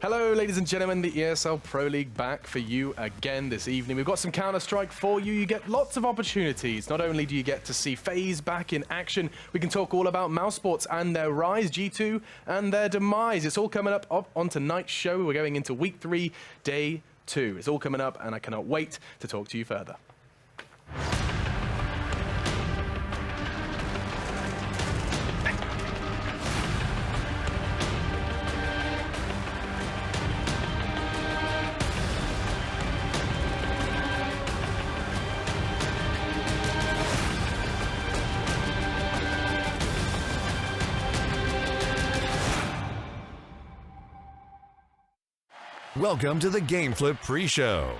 Hello, ladies and gentlemen, the ESL Pro League back for you again this evening. We've got some Counter-Strike for you. You get lots of opportunities. Not only do you get to see FaZe back in action, we can talk all about mousesports and their rise, G2 and their demise. It's all coming up on tonight's show. We're going into week 3, day 2. It's all coming up, and I cannot wait to talk to you further. Welcome to the Game Flip pre-show.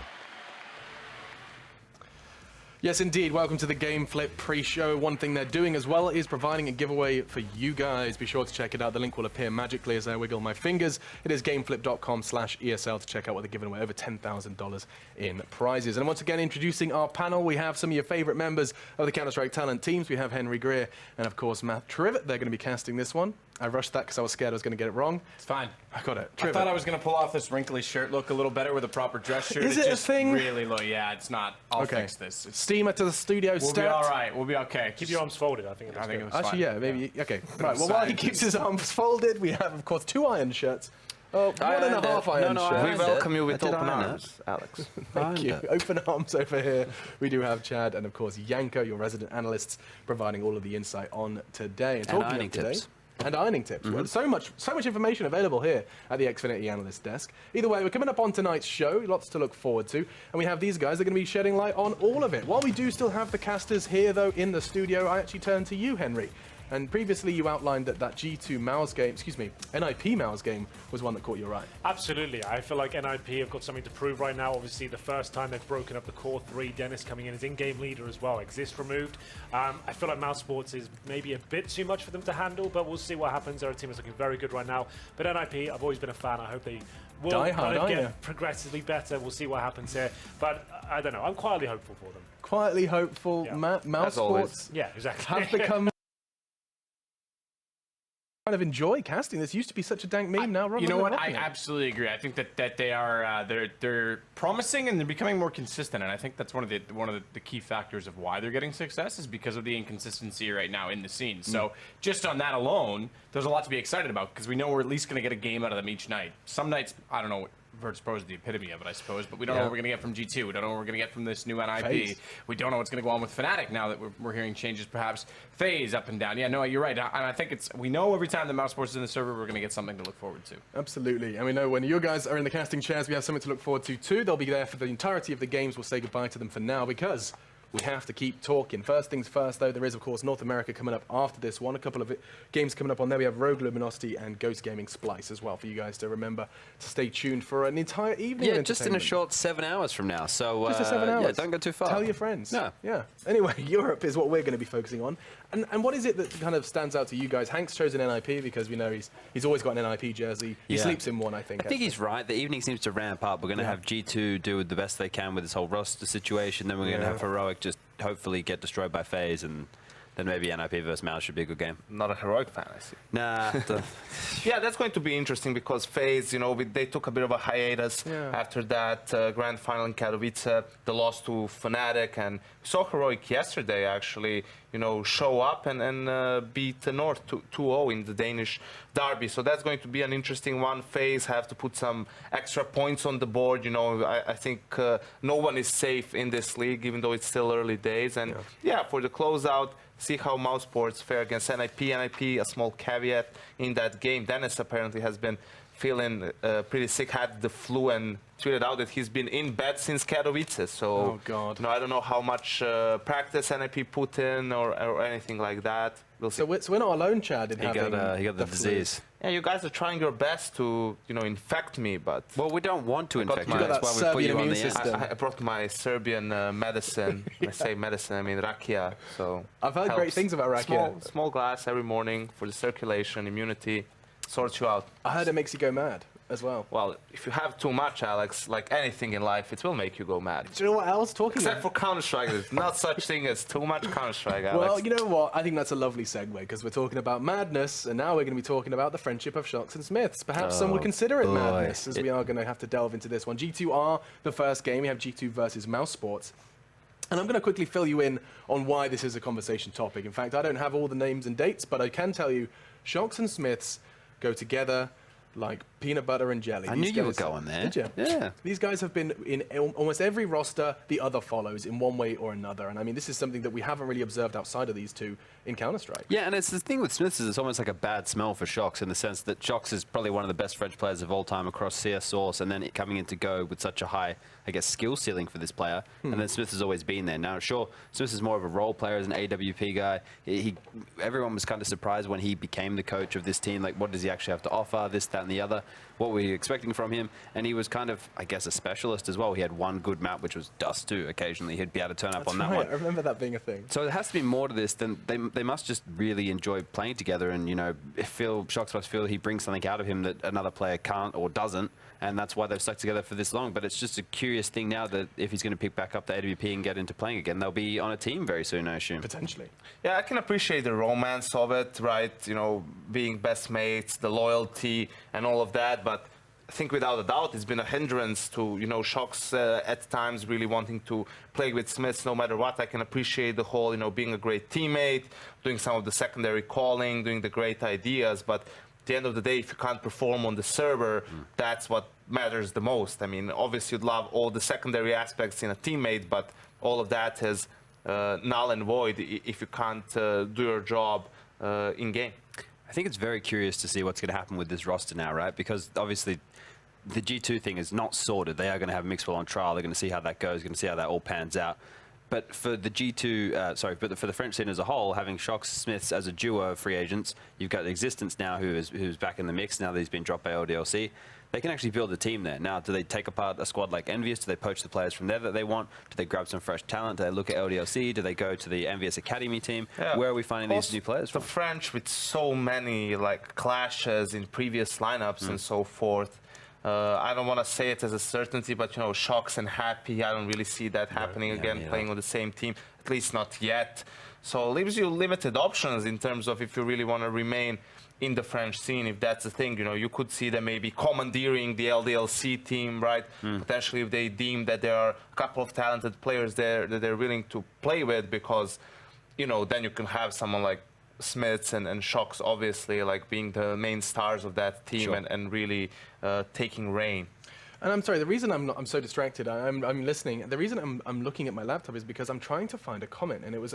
Yes, indeed. Welcome to the Game Flip pre-show. One thing they're doing as well is providing a giveaway for you guys. Be sure to check it out. The link will appear magically as I wiggle my fingers. It is gameflip.com/ESL to check out what they're giving away. Over $10,000 in prizes. And once again, introducing our panel, we have some of your favorite members of the Counter-Strike talent teams. We have Henry Greer and, of course, Matt Trivet. They're going to be casting this one. I rushed that because I was scared I was going to get it wrong. It's fine. I got it. I thought I was going to pull off this wrinkly shirt look a little better with a proper dress shirt. Is it just a thing? Really low. Yeah, it's not. I'll fix this. Steamer to the studio. We'll be all right. We'll be okay. Keep your arms folded. I think it was fine. Actually, yeah, maybe. Yeah. Okay. Right. Well, while he keeps his arms folded, we have, of course, 2 iron shirts. Oh, 1.5 iron shirts. We welcome you with open arms, Alex. Thank you. Open arms over here. We do have Chad and, of course, Yanko, your resident analysts, providing all of the insight on today. And ironing tips. And ironing tips. Well, so much information available here at the Xfinity Analyst Desk. Either way, we're coming up on tonight's show. Lots to look forward to. And we have these guys that are going to be shedding light on all of it. While we do still have the casters here, though, in the studio, I actually turn to you, Henry. And previously you outlined that G2 Mouse game, NIP Mouse game was one that caught your eye. Absolutely. I feel like NIP have got something to prove right now. Obviously, the first time they've broken up the core 3, Dennis coming in as in-game leader as well, Exist removed. I feel like mousesports is maybe a bit too much for them to handle, but we'll see what happens. Their team is looking very good right now. But NIP, I've always been a fan. I hope they will get progressively better. We'll see what happens here. But I don't know. I'm quietly hopeful for them. Quietly hopeful. Yeah. Mousesports yeah, exactly. have become... kind of enjoy casting. This used to be such a dank meme. Now, you know what? I absolutely agree. I think that they are they're promising and they're becoming more consistent. And I think that's one of the key factors of why they're getting success is because of the inconsistency right now in the scene. So just on that alone, there's a lot to be excited about because we know we're at least going to get a game out of them each night. Some nights, I don't know. Virtus Pro is the epitome of it, I suppose, but we don't know what we're going to get from G2. We don't know what we're going to get from this new NIP. FaZe. We don't know what's going to go on with Fnatic now that we're hearing changes, perhaps. FaZe up and down. Yeah, no, you're right. And I think we know every time the mousesports is in the server, we're going to get something to look forward to. Absolutely. And we know when you guys are in the casting chairs, we have something to look forward to too. They'll be there for the entirety of the games. We'll say goodbye to them for now because we have to keep talking. First things first, though, there is, of course, North America coming up after this one. A couple of games coming up on there. We have Rogue Luminosity and Ghost Gaming Splice as well for you guys to remember to stay tuned for an entire evening of entertainment. Just in a short 7 hours from now. So just 7 hours. Yeah, don't go too far. Tell your friends. No. Yeah. Anyway, Europe is what we're going to be focusing on. And what is it that kind of stands out to you guys? Hank's chosen NIP because we know he's always got an NIP jersey. He sleeps in one, I think. I think he's right. The evening seems to ramp up. We're going to have G2 do the best they can with this whole roster situation. Then we're going to have Heroic just hopefully get destroyed by FaZe, and then maybe NIP versus Mouse should be a good game. Not a Heroic fan, I see. Nah. Yeah, that's going to be interesting because FaZe, they took a bit of a hiatus after that grand final in Katowice, the loss to Fnatic, and we saw Heroic yesterday actually, show up and beat the North 2-0 in the Danish derby. So that's going to be an interesting one. FaZe have to put some extra points on the board. I think no one is safe in this league, even though it's still early days. And for the closeout, see how mousesports fare against NIP. NIP, a small caveat in that game. Dennis apparently has been feeling pretty sick, had the flu, and tweeted out that he's been in bed since Katowice. So, I don't know how much practice NIP put in or anything like that. We'll see. So we're not alone, Chad, in having he got the disease. Yeah, you guys are trying your best to, infect me, but... Well, we don't want to infect you. That's why we put you on the system. I brought my Serbian medicine. When I say medicine, I mean rakia. So I've heard great things about rakia. Small glass every morning for the circulation, immunity, sorts you out. I heard it makes you go mad. as well. Well, if you have too much, Alex, like anything in life, it will make you go mad. Do you know what I was talking Except about? for Counter-Strike, there's not such thing as too much Counter-Strike, Alex. Well, you know what? I think that's a lovely segue because we're talking about madness, and now we're going to be talking about the friendship of Shocks and Smiths. Perhaps some would consider it madness, as we are going to have to delve into this one. G2 are the first game. We have G2 versus mousesports. And I'm going to quickly fill you in on why this is a conversation topic. In fact, I don't have all the names and dates, but I can tell you Shocks and Smiths go together like peanut butter and jelly. I knew you were going there. Did you? Yeah. These guys have been in almost every roster, the other follows in one way or another. And I mean, this is something that we haven't really observed outside of these two in Counter-Strike. Yeah, and it's the thing with Smiths is it's almost like a bad smell for Shocks in the sense that Shocks is probably one of the best French players of all time across CS Source, and then coming in to Go with such a high, I guess, skill ceiling for this player. And then Smiths has always been there. Now, sure, Smiths is more of a role player as an AWP guy. Everyone was kind of surprised when he became the coach of this team. Like, what does he actually have to offer? This, that, and the other. What were you expecting from him? And he was kind of, I guess, a specialist as well. He had one good map, which was Dust 2. Occasionally, he'd be able to turn up on that one. I remember that being a thing. So there has to be more to this than they must just really enjoy playing together. And, you know, Shocks must feel he brings something out of him that another player can't or doesn't. And that's why they've stuck together for this long. But it's just a curious thing now that if he's going to pick back up the AWP and get into playing again, they'll be on a team very soon, I assume. Potentially. Yeah, I can appreciate the romance of it, right? You know, being best mates, the loyalty, and all of that. But I think without a doubt, it's been a hindrance to, you know, Shocks at times really wanting to play with Smiths no matter what. I can appreciate the whole, you know, being a great teammate, doing some of the secondary calling, doing the great ideas. But at the end of the day, if you can't perform on the server, that's what matters the most. I mean, obviously, you'd love all the secondary aspects in a teammate, but all of that is null and void if you can't do your job in game. I think it's very curious to see what's going to happen with this roster now, right? Because obviously the G2 thing is not sorted. They are going to have Mixwell on trial. They're going to see how that goes, going to see how that all pans out. But for the G2, but for the French scene as a whole, having Shocks Smiths as a duo of free agents, you've got Existence now who's back in the mix now that he's been dropped by LDLC. They can actually build a team there. Now, do they take apart a squad like Envious? Do they poach the players from there that they want? Do they grab some fresh talent? Do they look at LDLC? Do they go to the Envious Academy team? Yeah. Where are we finding these new players from? The French with so many like clashes in previous lineups and so forth. I don't want to say it as a certainty, but you know, Shocks and Happy, I don't really see that happening again, playing on the same team, at least not yet. So it leaves you limited options in terms of if you really want to remain in the French scene, if that's the thing. You know, you could see them maybe commandeering the LDLC team, right? Potentially if they deem that there are a couple of talented players there that they're willing to play with, because, you know, then you can have someone like Smiths and Shocks, obviously, like being the main stars of that team and really taking reign. And I'm sorry, the reason I'm so distracted, I'm listening. The reason I'm looking at my laptop is because I'm trying to find a comment, and I was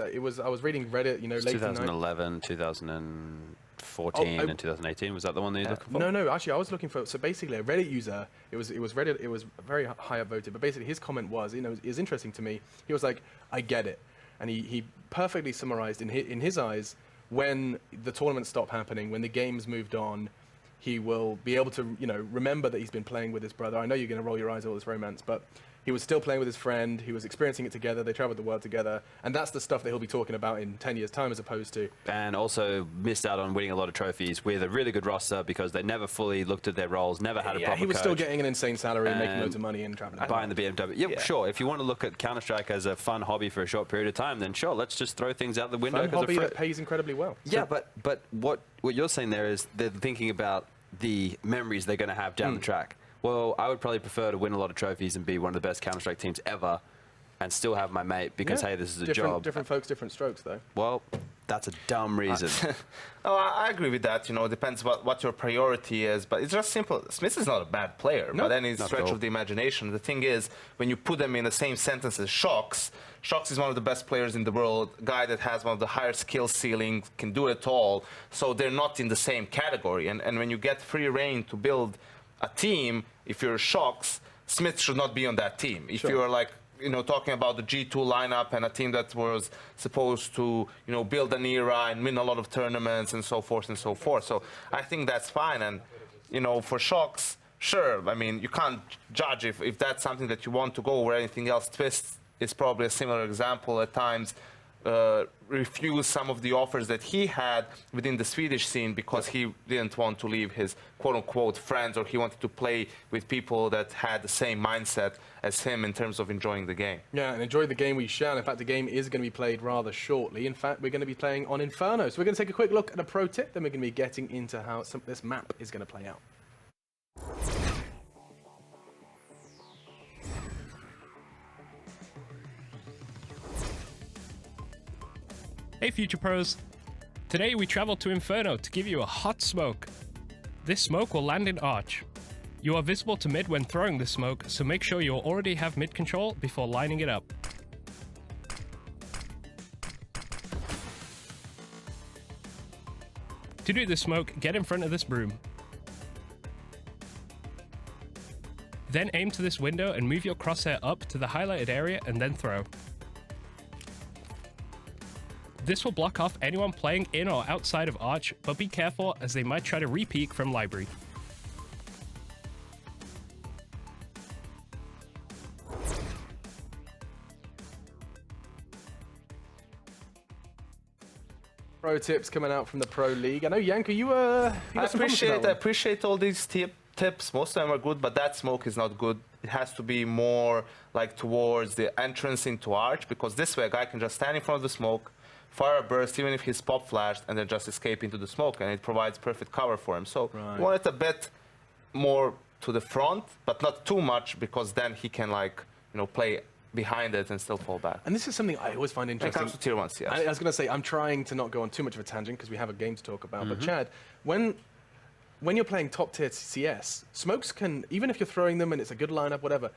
reading Reddit, you know, late 2011, 2014, and 2018. Was that the one that you're looking for? No, actually, I was looking for. So basically, a Reddit user. It was Reddit. It was very high upvoted. But basically, his comment was, you know, it was interesting to me. He was like, "I get it," and he perfectly summarized in his eyes, when the tournaments stop happening, when the games moved on, he will be able to, you know, remember that he's been playing with his brother. I know you're going to roll your eyes at all this romance, but he was still playing with his friend. He was experiencing it together. They traveled the world together. And that's the stuff that he'll be talking about in 10 years' time, as opposed to... And also missed out on winning a lot of trophies with a really good roster because they never fully looked at their roles, never had a proper he was coach. still getting an insane salary, making loads of money and traveling. Buying the BMW. Yeah, sure. If you want to look at Counter-Strike as a fun hobby for a short period of time, then sure, let's just throw things out the window. Fun hobby that pays incredibly well. Yeah, but what you're saying there is they're thinking about the memories they're going to have down the track. Well, I would probably prefer to win a lot of trophies and be one of the best Counter-Strike teams ever and still have my mate because, hey, this is a job. Different folks, different strokes, though. Well, that's a dumb reason. Oh, I agree with that. You know, it depends what your priority is. But it's just simple. Smith is not a bad player, but any stretch of the imagination. The thing is, when you put them in the same sentence as Shocks, Shocks is one of the best players in the world, guy that has one of the higher skill ceilings, can do it all. So they're not in the same category. And when you get free reign to build a team, if you're Shocks, Smith should not be on that team. If you're like, you know, talking about the G2 lineup and a team that was supposed to, you know, build an era and win a lot of tournaments and so forth and so forth. So I think that's fine. And, you know, for Shocks, sure, I mean, you can't judge if that's something that you want to go or anything else. Twist is probably a similar example at times. refuse some of the offers that he had within the Swedish scene because he didn't want to leave his quote-unquote friends, or he wanted to play with people that had the same mindset as him in terms of enjoying the game. Yeah, and enjoy the game we shall. In fact, the game is going to be played rather shortly. In fact, we're going to be playing on Inferno. So we're going to take a quick look at a pro tip, then we're going to be getting into how this map is going to play out. Hey Future Pros! Today we travel to Inferno to give you a hot smoke. This smoke will land in Arch. You are visible to mid when throwing this smoke, so make sure you already have mid control before lining it up. To do this smoke, get in front of this broom. Then aim to this window and move your crosshair up to the highlighted area and then throw. This will block off anyone playing in or outside of Arch, but be careful as they might try to re-peek from Library. Pro tips coming out from the Pro League. I know, Yanko, you I appreciate all these tips. Most of them are good, but that smoke is not good. It has to be more like towards the entrance into Arch, because this way a guy can just stand in front of the smoke, fire a burst, even if he's pop flashed, and then just escape into the smoke, and it provides perfect cover for him. So you want it a bit more to the front, but not too much, because then he can, like, you know, play behind it and still fall back. And this is something I always find interesting. When it comes to tier 1s, yes. I was going to say, I'm trying to not go on too much of a tangent because we have a game to talk about. But Chad, when you're playing top tier CS, smokes can, even if you're throwing them and it's a good lineup, whatever,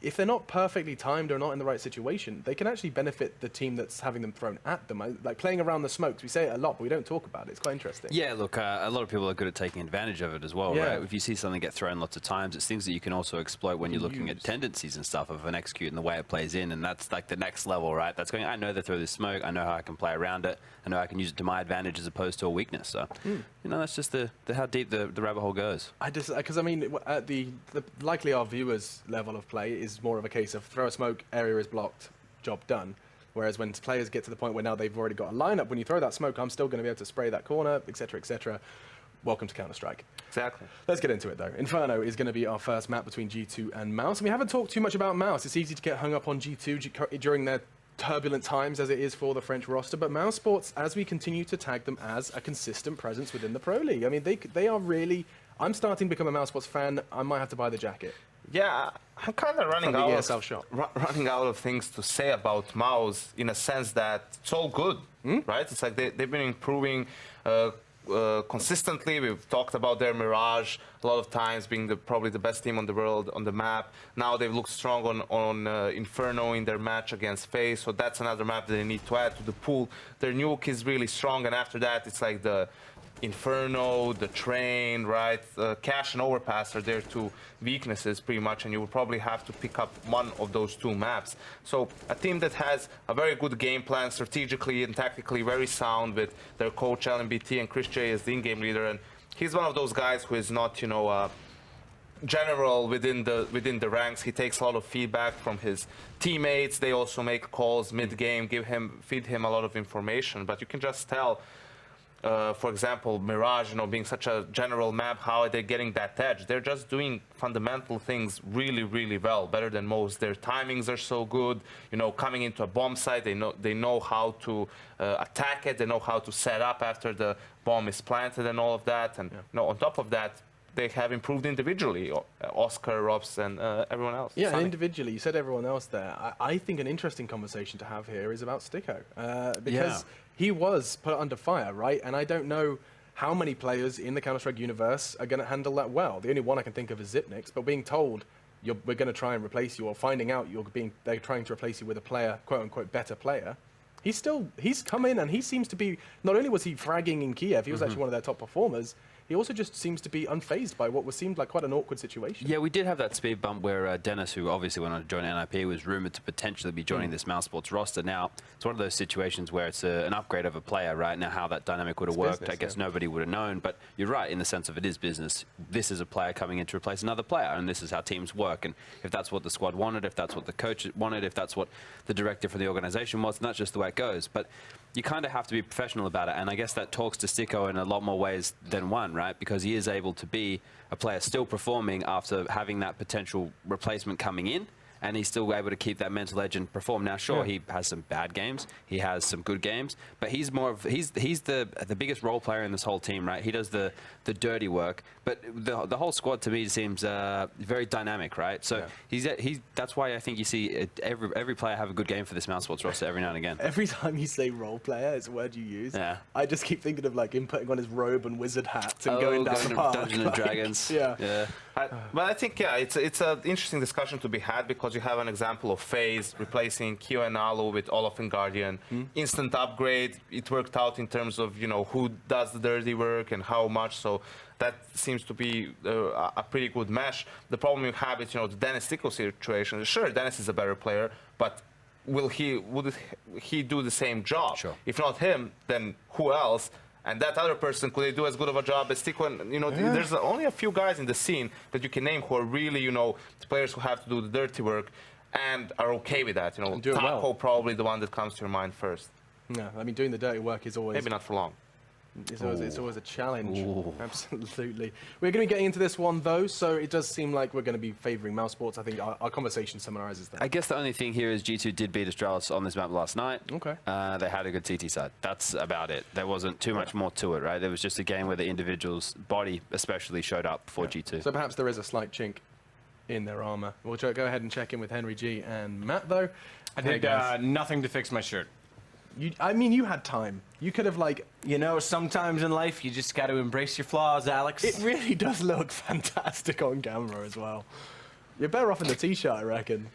if they're not perfectly timed or not in the right situation, they can actually benefit the team that's having them thrown at them. Like playing around the smokes, we say it a lot, but we don't talk about it. It's quite interesting. Yeah, look, a lot of people are good at taking advantage of it as well, right? If you see something get thrown lots of times, it's things that you can also exploit when you're looking at tendencies and stuff of an execute and the way it plays in, and that's like the next level, right? That's going, I know they throw this smoke, I know how I can play around it, I know I can use it to my advantage as opposed to a weakness. So, you know, that's just how deep the rabbit hole goes. Because I mean, at the likely our viewers' level of play is more of a case of throw a smoke, area is blocked, job done. Whereas when players get to the point where now they've already got a lineup, when you throw that smoke, I'm still going to be able to spray that corner, etc., etc. Welcome to Counter-Strike. Exactly. Let's get into it, though. Inferno is going to be our first map between G2 and Mouse. And we haven't talked too much about Mouse. It's easy to get hung up on G2 during their turbulent times, as it is for the French roster. But mousesports, as we continue to tag them as a consistent presence within the Pro League. I mean, they are really... I'm starting to become a mousesports fan. I might have to buy the jacket. Yeah, I'm kind of running From the ESL shop. running out of things to say about Mouse, in a sense that it's all good, right? It's like they've been improving consistently. We've talked about their Mirage a lot of times being probably the best team on the world on the map. Now they've looked strong on Inferno in their match against FaZe, so that's another map that they need to add to the pool. Their nuke is really strong, and after that it's like the Inferno, the Train, right? Cash and Overpass are their two weaknesses pretty much, and you will probably have to pick up one of those two maps. So a team that has a very good game plan, strategically and tactically very sound, with their coach LMBT and Chris J as the in-game leader, and he's one of those guys who is not, you know, general within the ranks. He takes a lot of feedback from his teammates. They also make calls mid-game, feed him a lot of information, but you can just tell. For example, Mirage, you know, being such a general map, how are they getting that edge? They're just doing fundamental things really, really well, better than most. Their timings are so good. You know, coming into a bomb site, they know how to attack it. They know how to set up after the bomb is planted and all of that. And you know, on top of that, they have improved individually. Oscar, Robs, and everyone else. Yeah, and individually. You said everyone else there. I think an interesting conversation to have here is about Sticko. Because he was put under fire, right? And I don't know how many players in the Counter-Strike universe are going to handle that well. The only one I can think of is Zipnix, but being told we're going to try and replace you, or finding out they're trying to replace you with a player, quote-unquote, better player. He's come in, and he seems to be, not only was he fragging in Kiev, he was actually one of their top performers, he also just seems to be unfazed by what seemed like quite an awkward situation. Yeah, we did have that speed bump where Dennis, who obviously went on to join NIP, was rumored to potentially be joining this mousesports roster. Now, it's one of those situations where it's an upgrade of a player, right? Now, how that dynamic would have worked, business, I guess nobody would have known. But you're right, in the sense of it is business. This is a player coming in to replace another player, and this is how teams work. And if that's what the squad wanted, if that's what the coach wanted, if that's what the directive for the organization was, and that's just the way that goes. But you kind of have to be professional about it, and I guess that talks to Sticko in a lot more ways than one, right? Because he is able to be a player still performing after having that potential replacement coming in, and he's still able to keep that mental edge and perform. Now, sure, he has some bad games, he has some good games, but he's more of he's the biggest role player in this whole team, right? He does the dirty work, but the whole squad to me seems very dynamic, right? So he's that's why I think you see every player have a good game for this mousesports roster every now and again. Every time you say role player, it's a word you use. Yeah. I just keep thinking of like him putting on his robe and wizard hat and going down the park. Dungeons and Dragons. Yeah. But I think, it's an interesting discussion to be had because you have an example of FaZe replacing Kyo and Alu with Olaf and Guardian. Instant upgrade. It worked out in terms of, who does the dirty work and how much. So that seems to be a pretty good mesh. The problem you have is, the Dennis Sticko situation. Sure, Dennis is a better player, but would he do the same job? Sure. If not him, then who else? And that other person, could they do as good of a job as Sticko? And, there's only a few guys in the scene that you can name who are really, players who have to do the dirty work and are okay with that. And do it Taco well. probably the one that comes to your mind first. Yeah, I mean, doing the dirty work is always... Maybe not for long. It's always a challenge. Absolutely. We're going to be getting into this one, though, so it does seem like we're going to be favouring mousesports. I think our conversation summarises that. I guess the only thing here is G2 did beat Astralis on this map last night. Okay. They had a good CT side. That's about it. There wasn't too much more to it, right? There was just a game where the individual's body especially showed up for G2. So perhaps there is a slight chink in their armour. We'll go ahead and check in with Henry G and Matt, though. I did nothing to fix my shirt. I mean, you had time. You could have, like... sometimes in life, you just got to embrace your flaws, Alex. It really does look fantastic on camera as well. You're better off in the T-shirt, I reckon.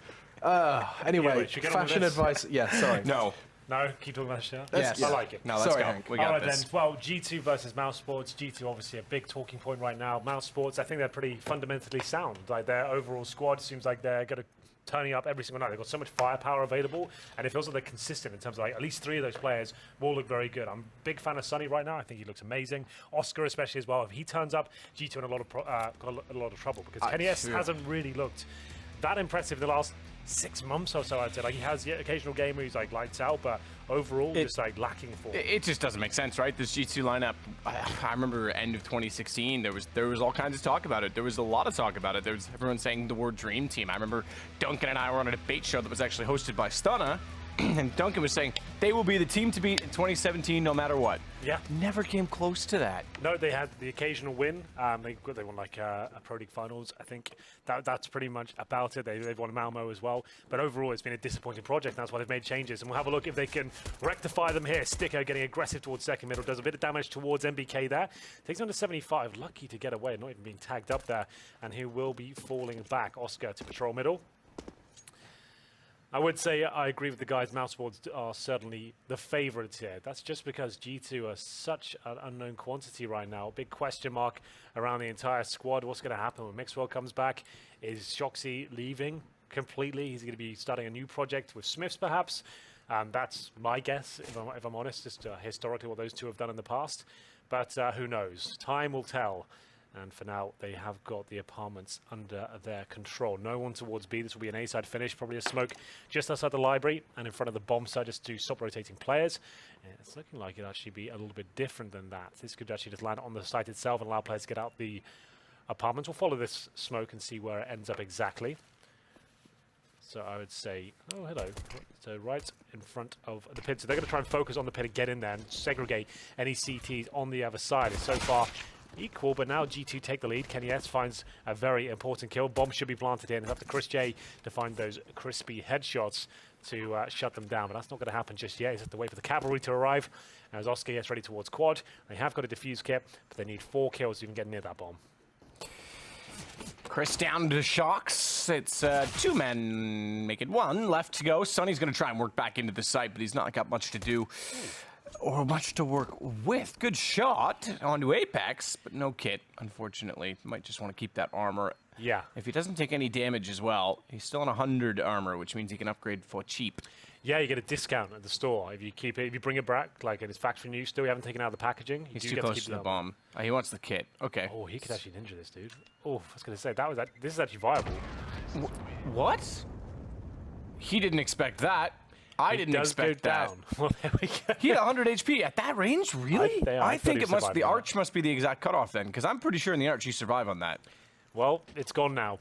Anyway, should we get on with fashion this? advice... Yeah, sorry. No. No, keep talking about the shirt. Yes. I like it. No, let's Sorry, go. Hank. We All got right this. then. Well, G2 versus mousesports. G2 obviously a big talking point right now. Mousesports, I think they're pretty fundamentally sound. Like their overall squad seems like they're going to turning up every single night. They've got so much firepower available, and it feels like they're consistent in terms of like at least 3 of those players will look very good. I'm a big fan of Sunny right now. I think he looks amazing. Oscar especially as well. If he turns up, G2 in a lot of trouble because Kenny S hasn't really looked that impressive the last 6 months or so, I'd say. Like, he has the occasional game where he's like lights out, but overall just like lacking for. It just doesn't make sense, right? This G2 lineup, I remember end of 2016, there was all kinds of talk about it. There was a lot of talk about it. There was everyone saying the word dream team. I remember Duncan and I were on a debate show that was actually hosted by Stunna, and Duncan was saying they will be the team to beat in 2017 no matter what. Yeah. Never came close to that. No, they had the occasional win. They won like a Pro League finals. I think that's pretty much about it. They've won Malmo as well. But overall, it's been a disappointing project. That's why they've made changes. And we'll have a look if they can rectify them here. Sticker getting aggressive towards second middle. Does a bit of damage towards MBK there. Takes under 75. Lucky to get away. Not even being tagged up there. And he will be falling back. Oscar to patrol middle. I would say I agree with the guys. Mousesports are certainly the favourites here. That's just because G2 are such an unknown quantity right now. Big question mark around the entire squad. What's going to happen when Mixwell comes back? Is Shoxy leaving completely? He's going to be starting a new project with Smiths, perhaps. That's my guess, if I'm honest, just historically what those two have done in the past. But who knows? Time will tell. And for now, they have got the apartments under their control. No one towards B. This will be an A-side finish, probably a smoke just outside the library and in front of the bomb side just to stop rotating players. And it's looking like it'll actually be a little bit different than that. This could actually just land on the site itself and allow players to get out the apartments. We'll follow this smoke and see where it ends up exactly. So I would say, oh, hello. So right in front of the pit. So they're going to try and focus on the pit and get in there and segregate any CTs on the other side. It's so far equal, but now G2 take the lead. Kenny S finds a very important kill. Bomb should be planted in. It's up to Chris J to find those crispy headshots to shut them down, but that's not going to happen just yet. He's have to wait for the cavalry to arrive. As Oscar gets ready towards quad, they have got a defuse kit, but they need 4 kills to even get near that bomb. Chris down to Shocks. It's 2 men, make it 1 left to go. Sonny's going to try and work back into the site, but he's not got much to do. Or much to work with. Good shot onto Apex, but no kit, unfortunately. Might just want to keep that armor. Yeah. If he doesn't take any damage as well, he's still on 100 armor, which means he can upgrade for cheap. Yeah, you get a discount at the store if you keep it. If you bring it back, like in its factory new, still you haven't taken out the packaging. He's too close to the bomb. He wants the kit. Okay. Oh, he could actually ninja this dude. Oh, I was going to say this is actually viable. What? He didn't expect that. I didn't does expect go that. down. Well, there we go. He had 100 HP at that range? Really? I think thought it he must. survived The on that. arch must be the exact cutoff then, because I'm pretty sure in the arch you survive on that. Well, it's gone now.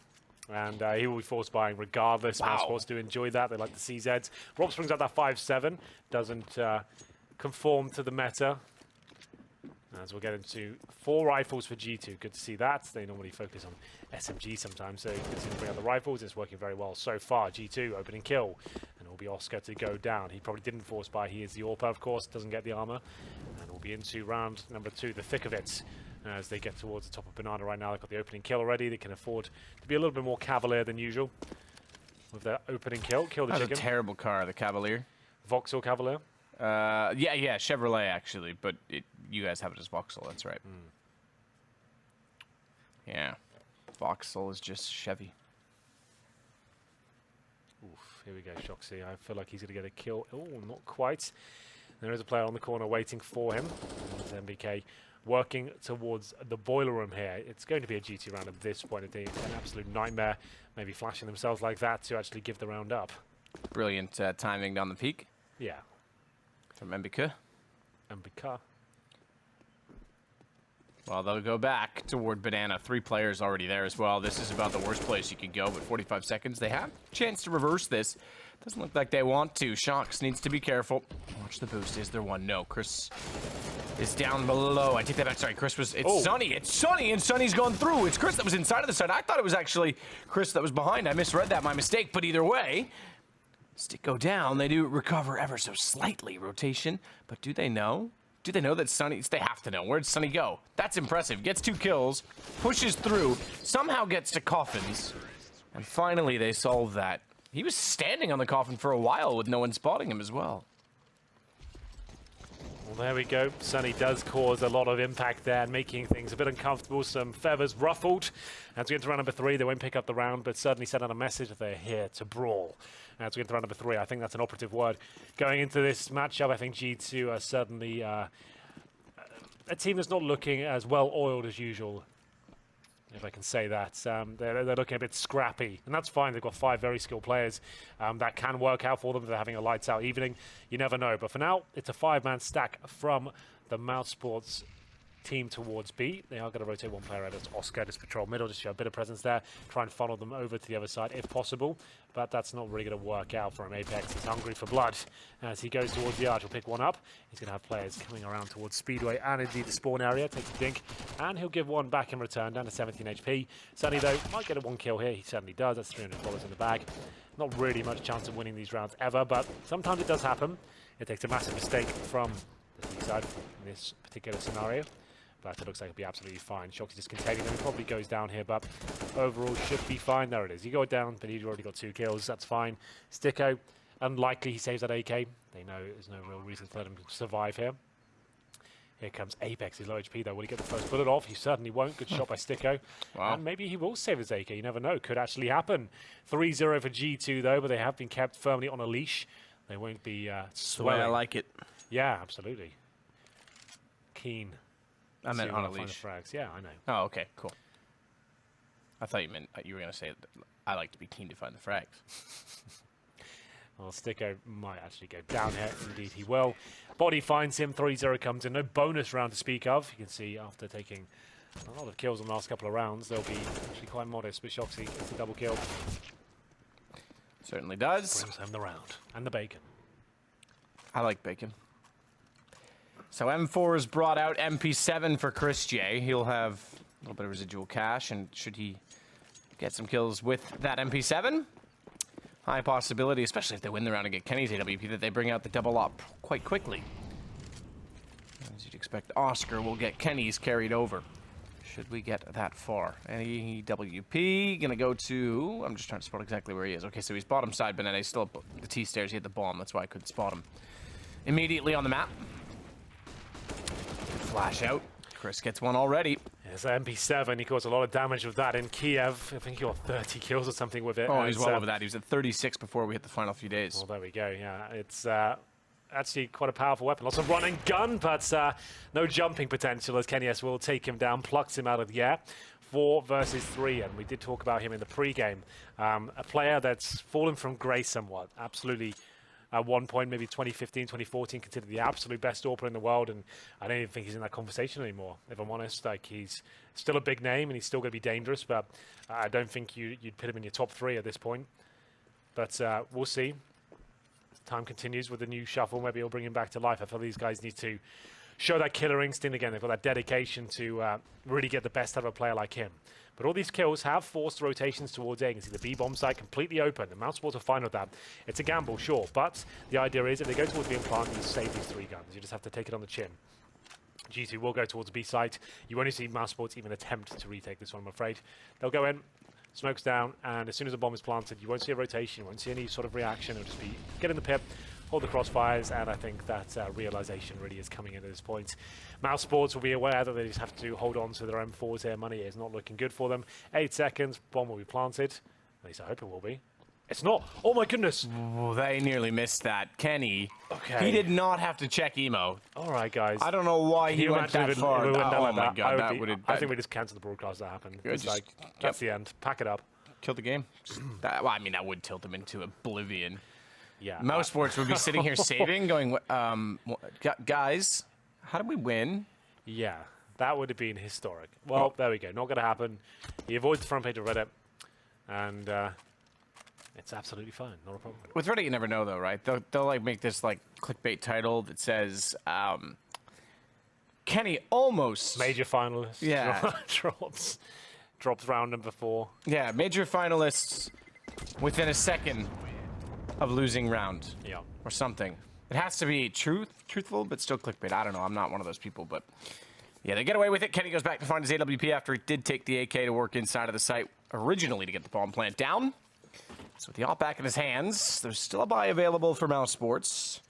And he will be force buying regardless. Wow. mousesports do enjoy that. They like the CZs. Rob springs out that 5-7. Doesn't conform to the meta. As we'll get into 4 rifles for G2. Good to see that. They normally focus on SMG sometimes, so good to see them bring out the rifles. It's working very well so far. G2 opening kill. And it will be Oscar to go down. He probably didn't force buy. He is the AWP, of course. Doesn't get the armor. And we'll be into round number 2, the thick of it. As they get towards the top of Banana right now. They've got the opening kill already. They can afford to be a little bit more cavalier than usual with their opening kill. Kill the That's chicken. a terrible car, the Cavalier. Vauxhall Cavalier. Yeah, Chevrolet actually, but you guys have it as Vauxhall. That's right. Yeah, Vauxhall is just Chevy. Oof, here we go, Shoxy. I feel like he's going to get a kill. Oh, not quite. There is a player on the corner waiting for him. And MBK working towards the boiler room here. It's going to be a GT round at this point. It's an absolute nightmare. Maybe flashing themselves like that to actually give the round up. Brilliant timing down the peak Yeah. from MBK. MBK. Well, they'll go back toward Banana. 3 players already there as well. This is about the worst place you could go, but 45 seconds. They have a chance to reverse this. Doesn't look like they want to. Shox needs to be careful. Watch the boost. Is there one? No. Chris is down below. I take that back. Sorry, Chris was... It's Sunny. It's Sunny, and Sunny's gone through. It's Chris that was inside of the side. I thought it was actually Chris that was behind. I misread that. My mistake. But either way, stick go down. They do recover ever so slightly. Rotation. But do they know? Do they know that Sunny... They have to know. Where'd Sunny go? That's impressive. Gets 2 kills. Pushes through. Somehow gets to coffins. And finally, they solve that. He was standing on the coffin for a while with no one spotting him as well. Well, there we go. Sunny does cause a lot of impact there, making things a bit uncomfortable. Some feathers ruffled. As we get to round number 3, they won't pick up the round, but certainly send out a message that they're here to brawl. As we get to round number 3, I think that's an operative word. Going into this matchup, I think G2 are certainly a team that's not looking as well oiled as usual, if I can say that. They're looking a bit scrappy, and that's fine. They've got 5 very skilled players that can work out for them if they're having a lights-out evening. You never know. But for now, it's a 5-man stack from the mousesports team towards B. They are going to rotate 1 player out. That's Oscar, just patrol middle, just show a bit of presence there. Try and funnel them over to the other side if possible. But that's not really going to work out for him. Apex is hungry for blood. As he goes towards the arch, he'll pick one up. He's going to have players coming around towards Speedway and indeed the spawn area. Takes a dink, and he'll give one back in return, down to 17 HP. Sunny, though, might get a 1 kill here. He certainly does. That's $300 in the bag. Not really much chance of winning these rounds ever, but sometimes it does happen. It takes a massive mistake from the B side in this particular scenario. But it looks like it'll be absolutely fine. Shoxy just containing them. He probably goes down here, but overall should be fine. There it is. He got down, but he's already got 2 kills. That's fine. Sticko, unlikely he saves that AK. They know there's no real reason to let him survive here. Here comes Apex. He's low HP, though. Will he get the first bullet off? He certainly won't. Good shot by Sticko. Wow. And maybe he will save his AK. You never know. Could actually happen. 3-0 for G2, though, but they have been kept firmly on a leash. They won't be swelling. I like it. Yeah, absolutely. Keen. I meant to on a find the leash. frags. Yeah, I know. Oh, okay, cool. I thought you meant you were going to say that I like to be keen to find the frags. Well, Sticko might actually go down here. Indeed, he will. Body finds him. 3-0 comes in. No bonus round to speak of. You can see after taking a lot of kills in the last couple of rounds, they'll be actually quite modest. But Shoxy gets the double kill. Certainly does. Brings home the round. And the bacon. I like bacon. So M4 is brought out. MP7 for Chris J. He'll have a little bit of residual cash, and should he get some kills with that MP7? High possibility, especially if they win the round and get Kenny's AWP, that they bring out the double up quite quickly. As you'd expect, Oscar will get Kenny's carried over. Should we get that far? AWP gonna go to... I'm just trying to spot exactly where he is. Okay, so he's bottom side, but then he's still up the T-stairs. He hit the bomb. That's why I couldn't spot him. Immediately on the map. Flash out. Chris gets one already. There's MP7. He caused a lot of damage with that in Kiev. I think he got 30 kills or something with it. Oh, he's well over that. He was at 36 before we hit the final few days. Well, there we go. Yeah, it's actually quite a powerful weapon. Lots of run and gun, but no jumping potential as Kenny S will take him down, plucks him out of the air. 4 versus 3, and we did talk about him in the pre-game. A player that's fallen from grace somewhat. Absolutely at one point, maybe 2015, 2014, considered the absolute best AWPer in the world, and I don't even think he's in that conversation anymore, if I'm honest. Like, he's still a big name, and he's still going to be dangerous, but I don't think you'd put him in your top 3 at this point. But we'll see. Time continues with the new shuffle. Maybe he'll bring him back to life. I feel these guys need to show that killer instinct again. They've got that dedication to really get the best out of a player like him. But all these kills have forced rotations towards A. You can see the B bomb site completely open. The mousesports are fine with that. It's a gamble, sure, but the idea is if they go towards the implant, you save these 3 guns. You just have to take it on the chin. G2 will go towards B site. You won't see mousesports even attempt to retake this one, I'm afraid. They'll go in, smokes down, and as soon as the bomb is planted, you won't see a rotation, you won't see any sort of reaction. It'll just be get in the pip, hold the crossfires, and I think that realization really is coming in at this point. mousesports will be aware that they just have to hold on to their M4s here. Money is not looking good for them. 8 seconds, bomb will be planted. At least I hope it will be. It's not. Oh my goodness. Oh, they nearly missed that. Kenny, Okay. he did not have to check emo. All right, guys. I don't know why he went that far. Oh my god, that would have... I think we just cancel the broadcast that happened. It's just- like, that's the end. Pack it up. killed the game. Well, I mean, that would tilt him into oblivion. Yeah. mousesports would be sitting here saving, going, guys, how did we win? Yeah, that would have been historic. Well, there we go. Not going to happen. He avoids the front page of Reddit, and it's absolutely fine. Not a problem. With Reddit, you never know, though, right? They'll like make this like clickbait title that says, Kenny almost Major finalist. Yeah. drops round number 4. Yeah, major finalists within a second of losing round. Yeah. Or something. It has to be truthful, but still clickbait. I don't know. I'm not one of those people, but yeah, they get away with it. Kenny goes back to find his AWP after he did take the AK to work inside of the site originally to get the bomb plant down. So with the AWP back in his hands, there's still a buy available for mousesports.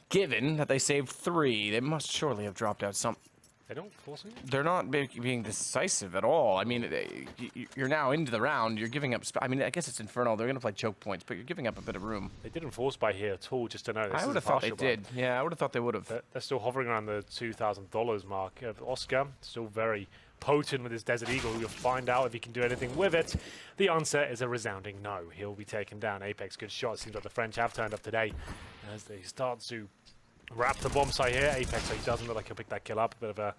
Given that they saved 3, they must surely have dropped out some. They don't force it? They're not being decisive at all. I mean, you're now into the round. You're giving up. I mean, I guess it's Inferno. They're going to play choke points, but you're giving up a bit of room. They didn't force by here at all, just to know. This I would have thought they did. Yeah, I would have thought they would have. They're still hovering around the $2,000 mark. Oscar, still very potent with his Desert Eagle. You'll find out if he can do anything with it. The answer is a resounding no. He'll be taken down. Apex, good shot. Seems like the French have turned up today as they start to wrap the bomb site here. Apex, so he doesn't look like he'll pick that kill up. A bit of a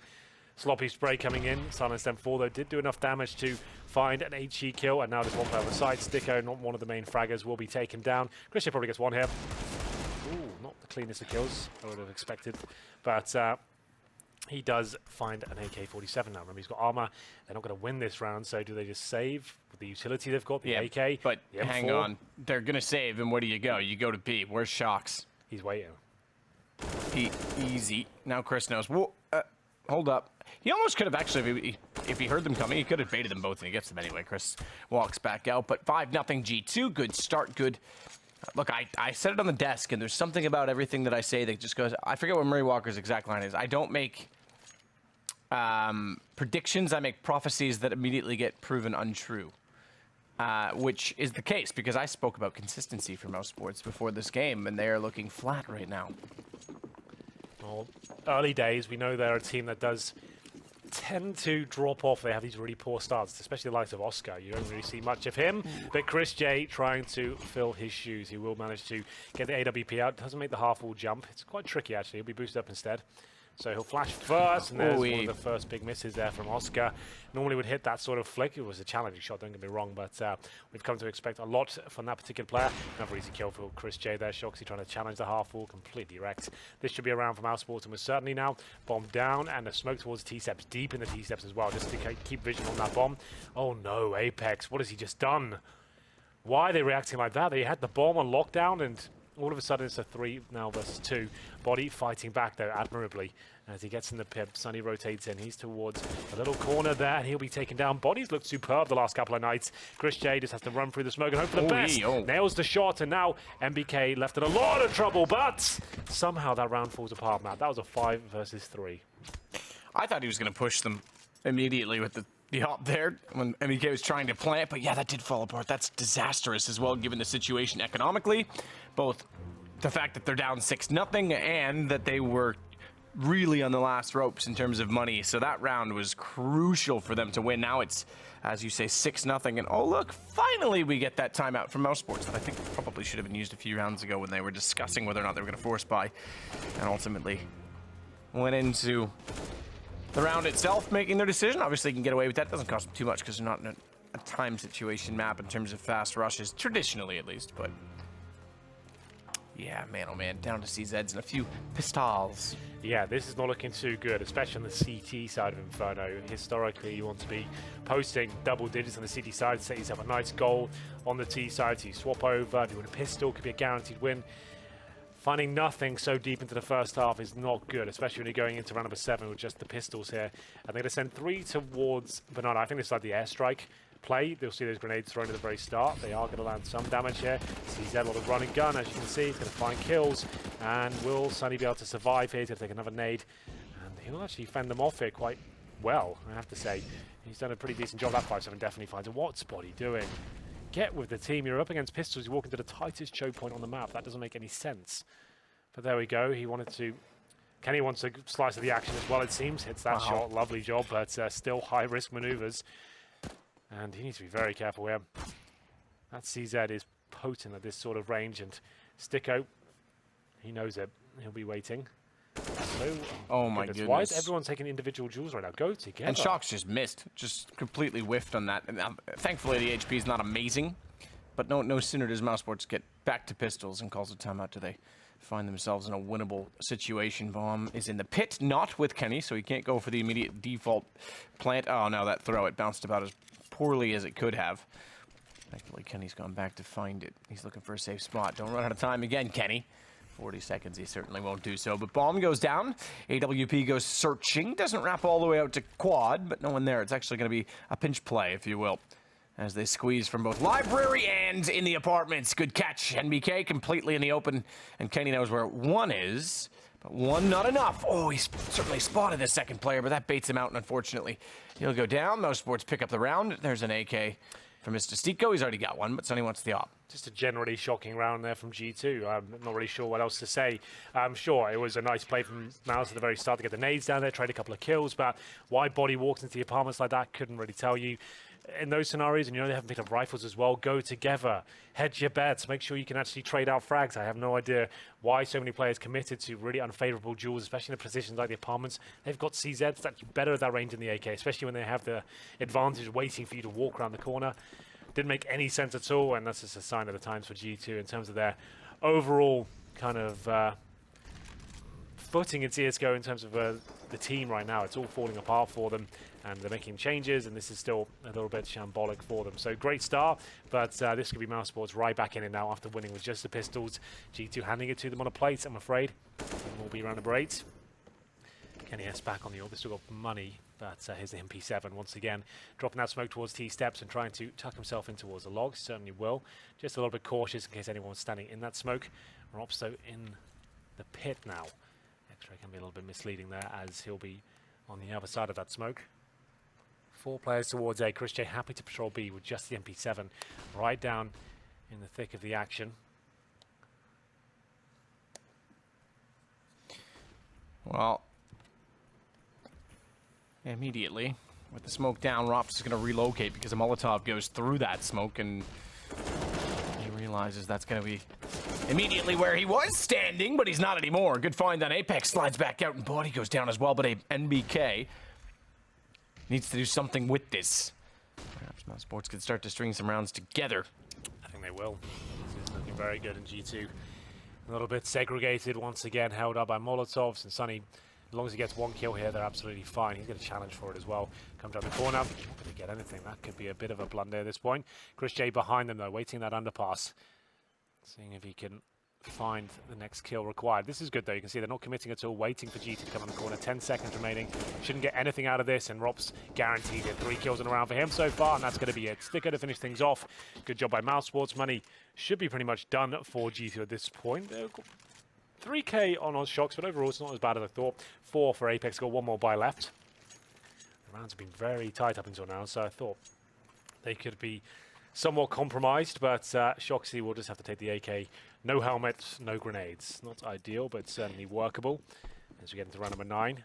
sloppy spray coming in. Silenced M4, though, did do enough damage to find an HE kill, and now there's one player on the side. Sticko, not one of the main fraggers, will be taken down. Christian probably gets one here. Ooh, not the cleanest of kills I would have expected, but he does find an AK-47 now. Remember, he's got armor. They're not going to win this round, so do they just save with the utility they've got, the AK? But the hang M4? on. They're going to save, and where do you go? You go to B. Where's Shocks? He's waiting. Easy. Now Chris knows. Whoa, hold up. He almost could have actually, if he heard them coming, he could have baited them both, and he gets them anyway. Chris walks back out, but 5-0 G2. Good start, good. Look, I said it on the desk, and there's something about everything that I say that just goes, I forget what Murray Walker's exact line is. I don't make predictions, I make prophecies that immediately get proven untrue. Which is the case, because I spoke about consistency for mousesports before this game, and they are looking flat right now. Well, early days, we know they're a team that does tend to drop off. They have these really poor starts, especially the likes of Oscar. You don't really see much of him, but Chris J trying to fill his shoes. He will manage to get the AWP out. Doesn't make the half-wall jump. It's quite tricky, actually. He'll be boosted up instead. So he'll flash first, and there's one of the first big misses there from Oscar. Normally would hit that sort of flick. It was a challenging shot, don't get me wrong, but we've come to expect a lot from that particular player. Another easy kill for Chris J there. Shoxy trying to challenge the half-wall, completely wrecked. This should be around from mousesports, and we're certainly now bombed down, and the smoke towards T-steps, deep in the T-steps as well, just to keep vision on that bomb. Oh no, Apex, what has he just done? Why are they reacting like that? They had the bomb on lockdown, and all of a sudden it's a 3 now versus 2. Body fighting back though admirably as he gets in the pip. Sunny rotates in. He's towards a little corner there, and he'll be taken down. Body's looked superb the last couple of nights. Chris J just has to run through the smoke and hope for the best. Nails the shot, and now MBK left in a lot of trouble, but somehow that round falls apart, Matt. That was a 5 versus 3. I thought he was going to push them immediately with the hop there when MBK was trying to plant, but yeah, that did fall apart. That's disastrous as well, given the situation economically. Both the fact that they're down 6-0 and that they were really on the last ropes in terms of money. So that round was crucial for them to win. Now it's, as you say, 6-0. And oh, look, finally we get that timeout from mousesports that I think probably should have been used a few rounds ago when they were discussing whether or not they were going to force buy. And ultimately went into the round itself making their decision. Obviously, they can get away with that. Doesn't cost them too much because they're not in a time situation map in terms of fast rushes, traditionally at least. But yeah, man, oh man, down to CZs and a few pistols. Yeah, this is not looking too good, especially on the CT side of Inferno. Historically, you want to be posting double digits on the CT side, set yourself a nice goal on the T side, so you swap over. If you win a pistol, could be a guaranteed win. Finding nothing so deep into the first half is not good, especially when you're going into round number 7 with just the pistols here. And they're going to send 3 towards Banana. I think this is like the airstrike play. They'll see those grenades thrown at the very start. They are going to land some damage here. CZ, a lot of running gun, as you can see. He's going to find kills. And will Sunny be able to survive here? He's going to take another nade. And he'll actually fend them off here quite well, I have to say. He's done a pretty decent job. That 5-7 definitely finds him. What's Spotty doing? Get with the team. You're up against pistols. You walk into the tightest choke point on the map. That doesn't make any sense. But there we go. He wanted to... Kenny wants a slice of the action as well, it seems. Hits that shot. Lovely job, but still high-risk maneuvers. And he needs to be very careful here. That CZ is potent at this sort of range, and Sticko, he knows it. He'll be waiting. So, oh my goodness. Why is everyone taking individual jewels right now? Go together. And Shox just missed, just completely whiffed on that. And, thankfully, the HP is not amazing, but no sooner does mousesports get back to pistols and calls a timeout do they find themselves in a winnable situation. Bomb is in the pit, not with Kenny, so he can't go for the immediate default plant. Oh, no, that throw, it bounced about as poorly as it could have. Thankfully, Kenny's gone back to find it. He's looking for a safe spot. Don't run out of time again, Kenny. 40 seconds, he certainly won't do so. But bomb goes down. AWP goes searching. Doesn't wrap all the way out to quad, but no one there. It's actually going to be a pinch play, if you will, as they squeeze from both library and in the apartments. Good catch. NBK completely in the open, and Kenny knows where one is, but one not enough. Oh, he's certainly spotted the second player, but that baits him out, and unfortunately, he'll go down. mousesports pick up the round. There's an AK from Mr. Stico. He's already got one, but Sonny wants the op. Just a generally shocking round there from G2. I'm not really sure what else to say. I'm sure it was a nice play from Mouse at the very start to get the nades down there, trade a couple of kills, but why body walks into the apartments like that, couldn't really tell you. In those scenarios, and you know they haven't picked up rifles as well, go together, hedge your bets, make sure you can actually trade out frags. I have no idea why so many players committed to really unfavorable duels, especially in positions like the apartments. They've got CZs that's better at that range in the AK, especially when they have the advantage waiting for you to walk around the corner. Didn't make any sense at all, and that's just a sign of the times for G2 in terms of their overall kind of footing in CSGO in terms of the team right now. It's all falling apart for them, and they're making changes, and this is still a little bit shambolic for them. So great start, but this could be mousesports right back in it now after winning with just the pistols. G2 handing it to them on a plate, I'm afraid. And we'll be round number 8. Kenny S back on the order. They've still got money, but here's the MP7 once again. Dropping that smoke towards T-steps and trying to tuck himself in towards the logs. Certainly will. Just a little bit cautious in case anyone's standing in that smoke. Rops, though, in the pit now. X-ray can be a little bit misleading there as he'll be on the other side of that smoke. 4 players towards A. Chris J happy to patrol B with just the MP7 right down in the thick of the action. Well, immediately, with the smoke down, Rops is going to relocate because a Molotov goes through that smoke, and he realizes that's going to be immediately where he was standing, but he's not anymore. Good find on Apex, slides back out, and body goes down as well, but a NBK needs to do something with this. Perhaps mousesports could start to string some rounds together. I think they will. This is looking very good in G2. A little bit segregated once again, held up by Molotovs, and Sunny, as long as he gets 1 kill here, they're absolutely fine. He's going to challenge for it as well. Come down the corner, not going to get anything. That could be a bit of a blunder at this point. Chris J behind them though, waiting that underpass. Seeing if he can find the next kill required. This is good though, you can see they're not committing at all, waiting for G2 to come on the corner. 10 seconds remaining. Shouldn't get anything out of this, and Rops guaranteed it. 3 kills in a round for him so far, and that's going to be it. Sticker to finish things off. Good job by mousesports. Money should be pretty much done for G2 at this point. 3k on Shox, but overall it's not as bad as I thought. 4 for Apex, got 1 more buy left. The rounds have been very tight up until now, so I thought they could be somewhat compromised, but Shoxy will just have to take the AK. No helmet, no grenades. Not ideal, but certainly workable. As we get into round number 9,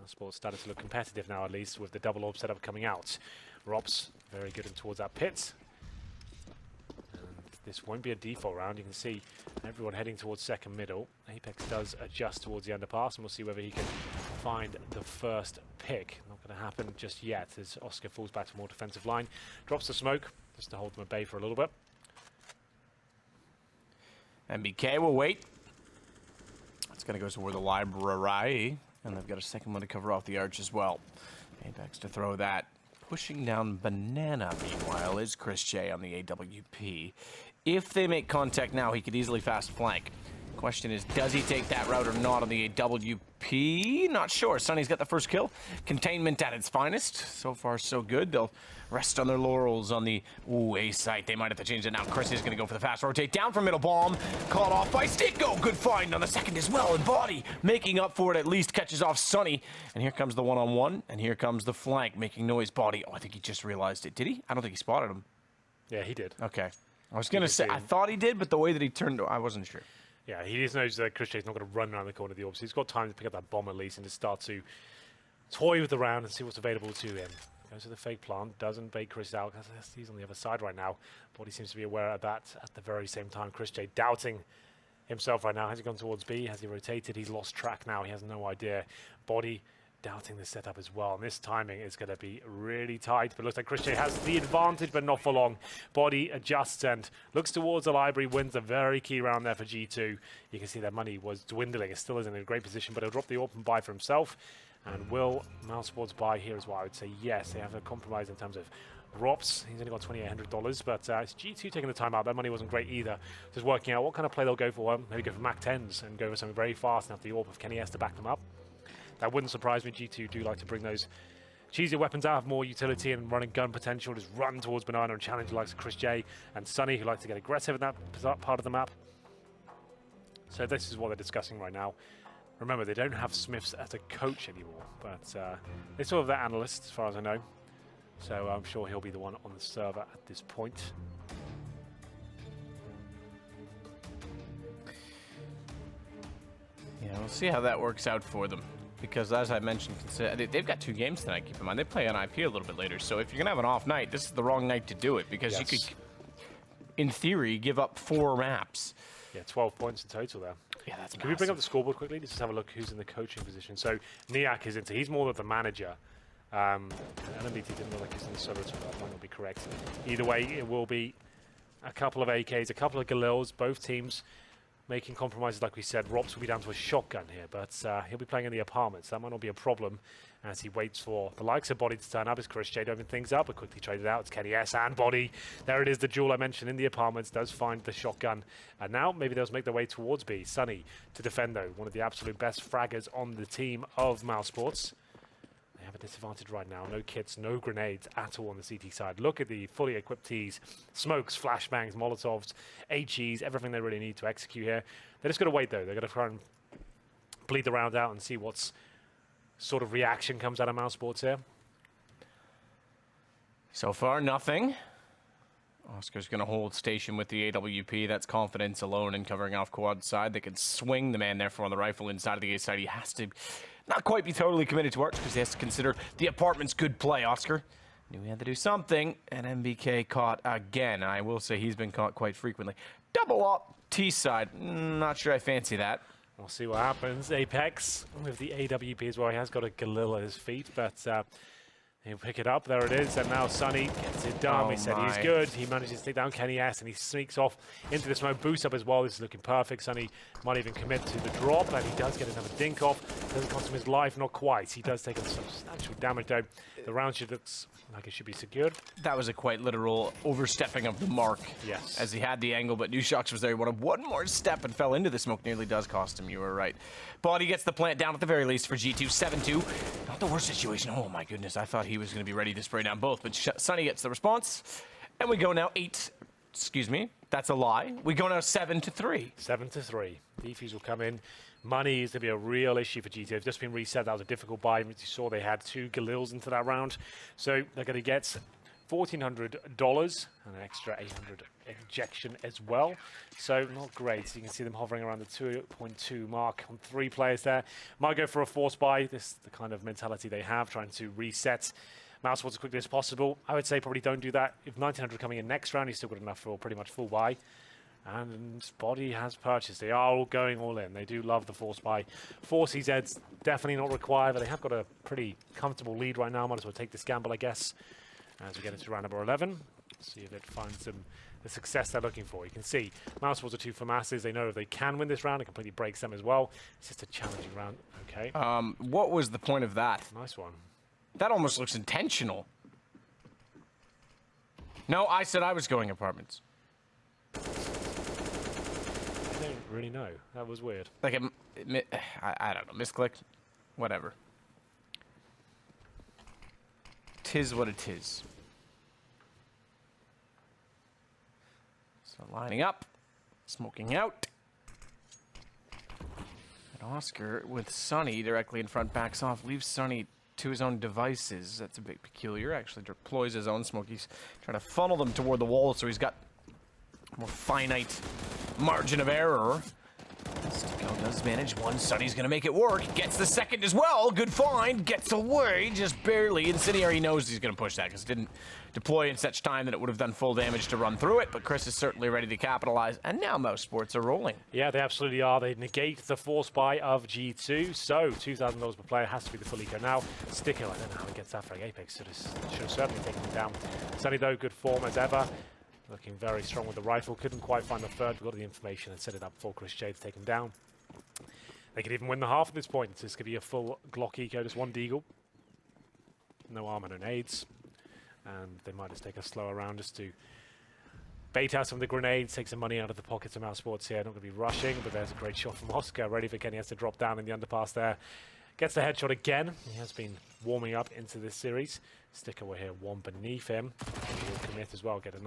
Sports starting to look competitive now, at least with the double orb setup coming out. Rops very good in towards that pit. And this won't be a default round. You can see everyone heading towards second middle. Apex does adjust towards the underpass, and we'll see whether he can find the first pick. Not going to happen just yet as Oscar falls back to more defensive line. Drops the smoke just to hold them at bay for a little bit. MBK will wait. It's going to go toward the library, and they've got a second one to cover off the arch as well. Apex to throw that. Pushing down Banana, meanwhile, is Chris J on the AWP. If they make contact now, he could easily fast flank. Question is, does he take that route or not on the AWP? Not sure. Sunny's got the first kill. Containment at its finest. So far, so good. They'll rest on their laurels on the A site. They might have to change it now. Chris is going to go for the fast rotate. Down from middle bomb. Caught off by Sticko. Good find on the second as well. And Body making up for it, at least catches off Sunny. And here comes the one-on-one. And here comes the flank making noise. Body. Oh, I think he just realized it. Did he? I don't think he spotted him. Yeah, he did. Okay. I was going to say, I thought he did, but the way that he turned, I wasn't sure. Yeah, he just knows that Chris J's not going to run around the corner of the orb, so he's got time to pick up that bomb at least and to start to toy with the round and see what's available to him. Goes to the fake plant, doesn't bait Chris out, because he's on the other side right now. Body seems to be aware of that at the very same time. Chris J doubting himself right now. Has he gone towards B? Has he rotated? He's lost track now. He has no idea. Body doubting the setup as well. And this timing is going to be really tight, but looks like Chris J has the advantage, but not for long. Body adjusts and looks towards the library, wins a very key round there for G2. You can see their money was dwindling. It still isn't in a great position, but he'll drop the open buy for himself. And will mousesports buy here as well? I would say yes. They have a compromise in terms of Rops. He's only got $2,800, but it's G2 taking the time out. That money wasn't great either. Just working out what kind of play they'll go for. Well, maybe go for Mac 10s and go for something very fast and have the orb of Kenny S to back them up. That wouldn't surprise me. G2 do like to bring those cheesier weapons out, have more utility and run and gun potential. Just run towards Banana and challenge the likes of Chris J and Sunny, who like to get aggressive in that part of the map. So this is what they're discussing right now. Remember, they don't have Smiths as a coach anymore, but they still have their analyst, as far as I know. So I'm sure he'll be the one on the server at this point. Yeah, we'll see how that works out for them. Because as I mentioned, they've got 2 games tonight, keep in mind. They play on IP a little bit later, so if you're going to have an off night, this is the wrong night to do it, because you could, in theory, give up 4 maps. Yeah, 12 points in total there. Yeah, that's Can we bring up the scoreboard quickly? Let's just have a look who's in the coaching position. So Niak is into, he's more of the manager. LMBT didn't look like he's in the solo, so that might not be correct. Either way, it will be a couple of AKs, a couple of Galils, both teams making compromises, like we said. Rops will be down to a shotgun here, but he'll be playing in the apartments. That might not be a problem as he waits for the likes of Body to turn up. As Chris J to open things up, but quickly traded out. It's Kenny S and Body. There it is, the duel I mentioned in the apartments does find the shotgun. And now maybe they'll make their way towards B. Sunny to defend, though. One of the absolute best fraggers on the team of mousesports. They have a disadvantage right now. No kits, no grenades at all on the CT side. Look at the fully equipped Ts. Smokes, flashbangs, Molotovs, HEs, everything they really need to execute here. They're just going to wait, though. They're going to try and bleed the round out and see what's sort of reaction comes out of mousesports here. So far, nothing. Oscar's going to hold station with the AWP. That's confidence alone in covering off quad side. They can swing the man there for on the rifle inside of the A side. He has to not quite be totally committed to arch because he has to consider the apartment's good play. Oscar knew he had to do something, and MBK caught again. I will say he's been caught quite frequently. Double up T side. Not sure I fancy that. We'll see what happens. Apex with the AWP as well. He has got a Galil at his feet, but he'll pick it up. There it is. And now Sunny gets it done. We said he's good. He manages to take down Kenny S, and he sneaks off into the smoke. Boost up as well. This is looking perfect. Sunny might even commit to the drop, and he does get another dink off. Doesn't cost him his life, not quite. He does take some substantial damage, though. The round looks like it should be secured. That was a quite literal overstepping of the mark. Yes. As he had the angle, but New Shocks was there. He wanted one more step and fell into the smoke. Nearly does cost him. You were right. Body gets the plant down at the very least for G2. 7-2. Not the worst situation. Oh, my goodness. I thought he was going to be ready to spray down both, but Sunny gets the response. And we go now 8. Excuse me. That's a lie. We go now 7-3. 7-3. Defuse will come in. Money is to be a real issue for GT. They've just been reset. That was a difficult buy. As you saw, they had 2 Galils into that round. So they're going to get $1,400 and an extra 800 injection as well. So not great. So you can see them hovering around the 2.2 mark on 3 players there. Might go for a force buy. This is the kind of mentality they have, trying to reset mousesports as quickly as possible. I would say probably don't do that. If 1900 coming in next round, he's still got enough for pretty much full buy. And Body has purchased. They are all going all in. They do love the force buy. 4 CZs definitely not required, but they have got a pretty comfortable lead right now. Might as well take this gamble, I guess, as we get into round number 11. See if it finds them the success they're looking for. You can see mousesports are 2 for masses. They know if they can win this round, it completely breaks them as well. It's just a challenging round. Okay. What was the point of that? Nice one. That almost looks intentional. No, I said I was going apartments. I don't really know. That was weird. Like, I don't know, misclicked? Whatever. Tis what it is. So lining up, smoking out. And Oscar with Sonny directly in front backs off, leaves Sonny to his own devices. That's a bit peculiar. Actually deploys his own smoke. He's trying to funnel them toward the wall, so he's got more finite margin of error. Stico does manage one. Sonny's going to make it work. Gets the second as well. Good find. Gets away just barely. Incendiary knows he's going to push that because it didn't deploy in such time that it would have done full damage to run through it. But Chris is certainly ready to capitalize. And now mousesports are rolling. Yeah, they absolutely are. They negate the force buy of G2. So $2,000 per player has to be the full eco now. Stico, I don't know how he gets that for Apex. Should have certainly taken him down. Sonny, though, good form as ever. Looking very strong with the rifle. Couldn't quite find the third. We got the information and set it up for Chris J to take him down. They could even win the half at this point. This could be a full Glock eco, just 1 deagle. No armor, no nades. And they might just take a slower round just to bait out some of the grenades, take some money out of the pockets of mousesports here. Not going to be rushing, but there's a great shot from Oscar. Ready for Kenny. Has to drop down in the underpass there. Gets the headshot again. He has been warming up into this series. Sticker we're here, 1 beneath him. And he will commit as well. Get a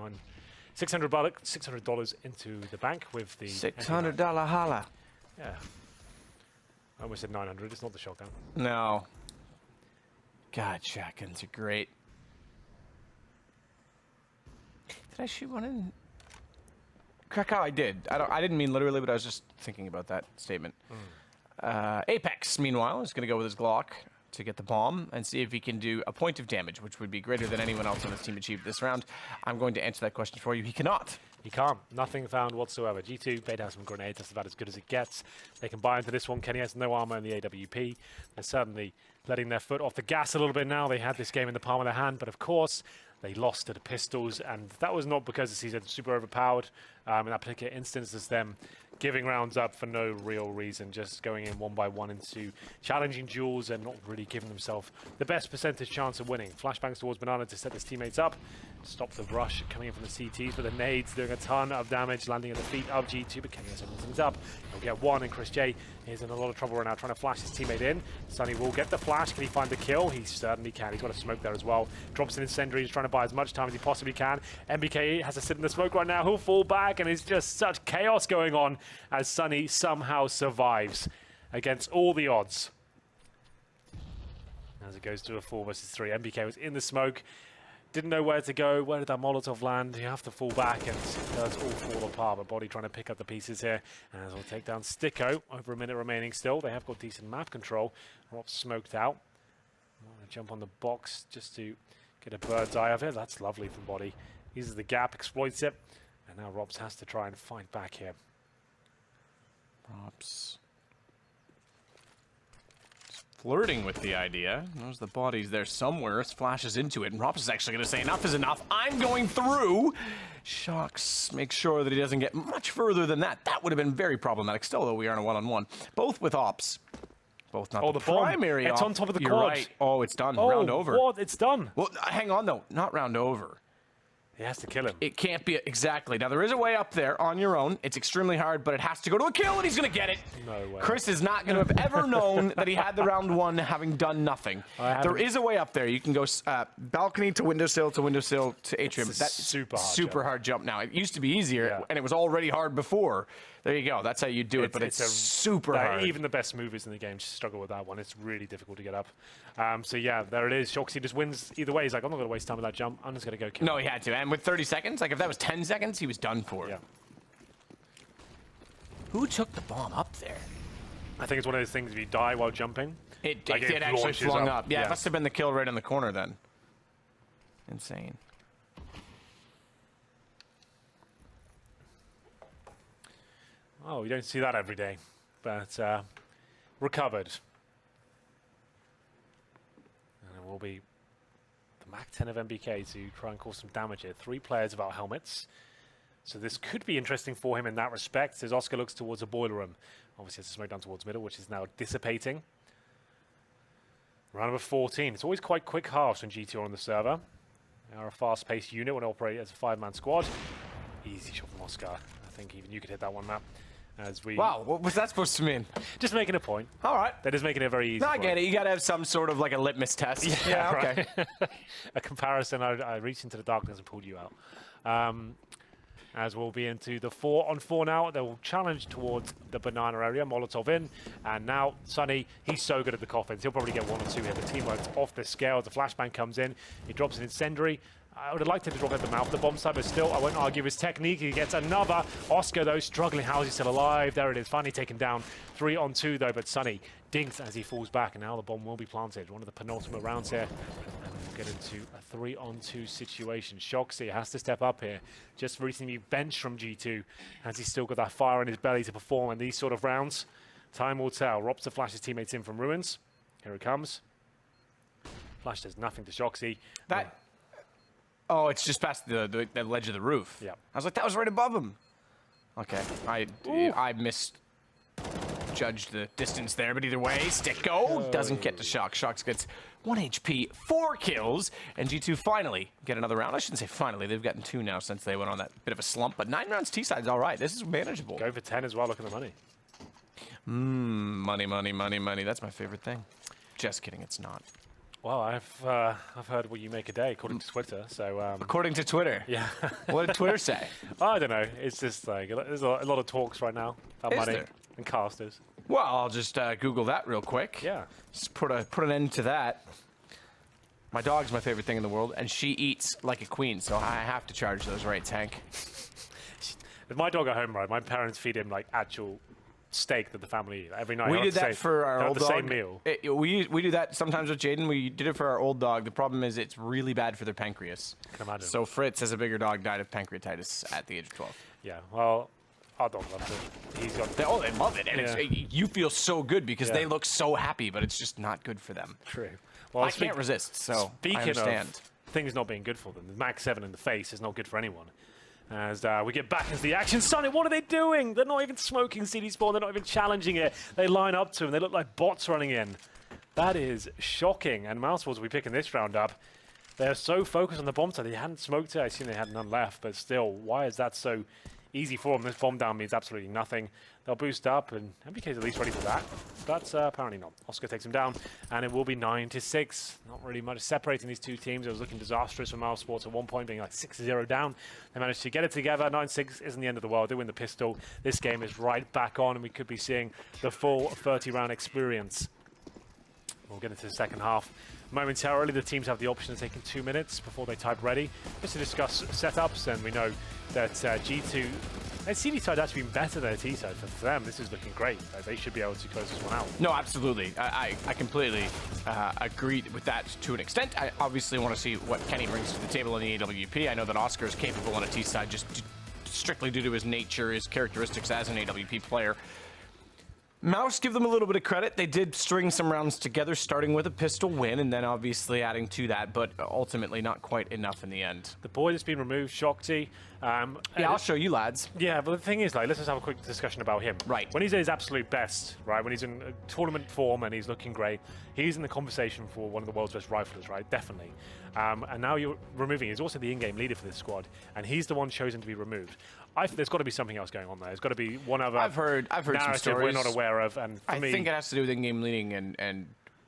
$600 into the bank with the $600 holla. Yeah. I almost said 900. It's not the shotgun. No. God, shotguns are great. Did I shoot one in? Krakow, I did. I didn't mean literally, but I was just thinking about that statement. Apex, meanwhile, is going to go with his Glock to get the bomb and see if he can do a point of damage, which would be greater than anyone else on his team achieved this round. I'm going to answer that question for you. He cannot. He can't. Nothing found whatsoever. G2, bait out some grenades. That's about as good as it gets. They can buy into this one. Kenny has no armor in the AWP. They're certainly letting their foot off the gas a little bit now. They had this game in the palm of their hand, but of course, they lost to the pistols, and that was not because the season super overpowered. In that particular instance, it's them giving rounds up for no real reason, just going in 1 by 1 into challenging duels and not really giving themselves the best percentage chance of winning. Flashbangs towards Banana to set his teammates up, stop the rush coming in from the CTs, but the nades doing a ton of damage, landing at the feet of G2, but Kenny has things up. He'll get 1, and Chris J is in a lot of trouble right now, trying to flash his teammate in. Sonny will get the flash. Can he find the kill? He certainly can. He's got a smoke there as well. Drops an incendiary. He's trying to buy as much time as he possibly can. MBK has to sit in the smoke right now. He'll fall back, and it's just such chaos going on as Sonny somehow survives against all the odds. As it goes to a 4 versus 3. MBK was in the smoke. Didn't know where to go. Where did that Molotov land? You have to fall back, and it does all fall apart. But Body trying to pick up the pieces here. As we'll take down Stico. Over a minute remaining still. They have got decent map control. Rob's smoked out. I'm going to jump on the box just to get a bird's eye of it. That's lovely from Body. Uses the gap, exploits it. And now Robs has to try and fight back here. Robs flirting with the idea. Knows the body's there somewhere. Flashes into it, and Robs is actually going to say enough is enough. I'm going through. Shocks makes sure that he doesn't get much further than that. That would have been very problematic still, though we are in a one-on-one. Both with ops. Both not the primary It's op. on top of the You're quad. right. Oh, it's done. Oh, round over. what? It's done. Well, hang on, though. Not round over. He has to kill him. It can't be exactly. Now, there is a way up there on your own. It's extremely hard, but it has to go to a kill, and he's going to get it. No way. Chris is not going to have ever known that he had the round 1 having done nothing. There is a way up there. You can go balcony to windowsill to atrium. That's super hard hard jump now. It used to be easier, Yeah. and it was already hard before. There you go. That's how you do it, but it's super hard. Even the best movers in the game struggle with that one. It's really difficult to get up. So yeah, there it is. Shoxy just wins either way. He's like, I'm not going to waste time with that jump. I'm just going to go kill. No, he had to. And with 30 seconds, like if that was 10 seconds, he was done for. Yeah. Who took the bomb up there? I think it's one of those things, if you die while jumping, It actually launches flung up. Yeah, Yeah. it must have been the kill right in the corner then. Insane. Oh, you don't see that every day, but recovered. And it will be the Mach 10 of MBK to try and cause some damage here. 3 players without helmets. So this could be interesting for him in that respect, as Oscar looks towards a boiler room. Obviously, has to smoke down towards middle, which is now dissipating. Round number 14. It's always quite quick halves when G2 are on the server. They are a fast-paced unit when they operate as a 5-man squad. Easy shot from Oscar. I think even you could hit that one, Matt. As we Wow, what was that supposed to mean? just making a point. All right. They're just making it very easy. No, I for get him. it. You got to have some sort of like a litmus test. Yeah, okay. A comparison. I reached into the darkness and pulled you out. As we'll be into the 4-on-4 now. They will challenge towards the banana area. Molotov in. And now, Sunny, he's so good at the coffins. He'll probably get 1 or 2 here. The teamwork's off the scale. The flashbang comes in. He drops an incendiary. I would have liked him to drop at the mouth of the bomb site, but still, I won't argue his technique. He gets another. Oscar, though, struggling. How is he still alive? There it is. Finally taken down. 3-on-2, though, but Sunny dinks as he falls back, and now the bomb will be planted. One of the penultimate rounds here. And we'll get into a 3-on-2 situation. Shoxy has to step up here. Just recently benched from G2. Has he still got that fire in his belly to perform in these sort of rounds? Time will tell. Robster flashes teammates in from ruins. Here it comes. Flash does nothing to Shoxy. Oh, it's just past the ledge of the roof. Yeah. I was like, that was right above him. Okay, I misjudged the distance there, but either way, Sticko doesn't get to Shock. Shox gets 1 HP, 4 kills, and G2 finally get another round. I shouldn't say finally, they've gotten 2 now since they went on that bit of a slump, but 9 rounds T-side's all right. This is manageable. Go for 10 as well. Look at the money. Money, money, money, money. That's my favorite thing. Just kidding, it's not. Well, I've heard what you make a day, according to Twitter. So According to Twitter. yeah, What did Twitter say? I don't know. It's just like there's a lot of talks right now about Is money there? and casters. Well, I'll just Google that real quick. Yeah. Just put an end to that. My dog's my favorite thing in the world, and she eats like a queen, so I have to charge those rates, Hank. With my dog at home, right, my parents feed him like actual steak that the family eat every night. We Not did the that same- for our not old the dog. same meal. We do that sometimes with Jaden. We did it for our old dog. The problem is it's really bad for their pancreas. Can imagine. So Fritz, as a bigger dog, died of pancreatitis at the age of 12. Yeah. Well, our dog loves it. He's got They love it, and Yeah. you feel so good because Yeah. they look so happy, but it's just not good for them. true. Well, I can't resist, so I Speaking understand. of things not being good for them, the Max 7 in the face is not good for anyone. As we get back into the action. Sonny, what are they doing? They're not even smoking CD Spawn. They're not even challenging it. They line up to him. They look like bots running in. That is shocking. And mousesports will be picking this round up. They're so focused on the bomb side. They hadn't smoked it. I assume they had none left. But still, why is that so easy for them? This bomb down means absolutely nothing. They'll boost up, and MBK's at least ready for that. But apparently not. Oscar takes him down, and it will be 9-6. Not really much separating these two teams. It was looking disastrous for mousesports at one point, being like 6-0 down. They managed to get it together. 9-6 isn't the end of the world. They win the pistol. This game is right back on, and we could be seeing the full 30-round experience. We'll get into the second half momentarily. The teams have the option of taking 2 minutes before they type ready, just to discuss setups, and we know that G2, their CD side actually been better than their T side. For them, this is looking great. They should be able to close this one out. No, absolutely. I completely agree with that to an extent. I obviously want to see what Kenny brings to the table in the AWP. I know that Oscar is capable on a T side just strictly due to his nature, his characteristics as an AWP player. Mouse, give them a little bit of credit. They did string some rounds together, starting with a pistol win, and then obviously adding to that, but ultimately not quite enough in the end. The boy that's been removed, Shokti. Yeah, I'll show you, lads. Yeah, but the thing is, like, let's just have a quick discussion about him. Right. When he's at his absolute best, right, when he's in tournament form and he's looking great, he's in the conversation for one of the world's best riflers, right? Definitely. And now you're removing, he's also the in-game leader for this squad, and he's the one chosen to be removed. There's got to be something else going on there. There's got to be one other I've heard some narrative stories we're not aware of, and for I me, think it has to do with in-game leading and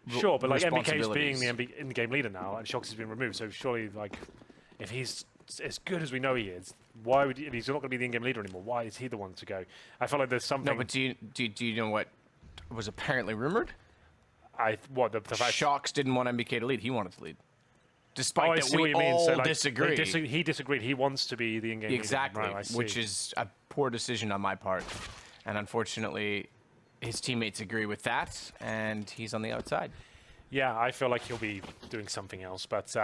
sure, but like MBK's being responsibilities. the in-game leader now, and Shox has been removed. So surely, like, if he's as good as we know he is, why would he, he's not going to be the in-game leader anymore? Why is he the one to go? I feel like there's something. No, but do you know what was apparently rumored? The fact Shocks didn't want MBK to lead. He wanted to lead. Despite I that see we what you mean. all So, like, disagree. he disagreed. He wants to be the in-game Exactly, leader. Right, which is a poor decision on my part. And unfortunately, his teammates agree with that, and he's on the outside. Yeah, I feel like he'll be doing something else, but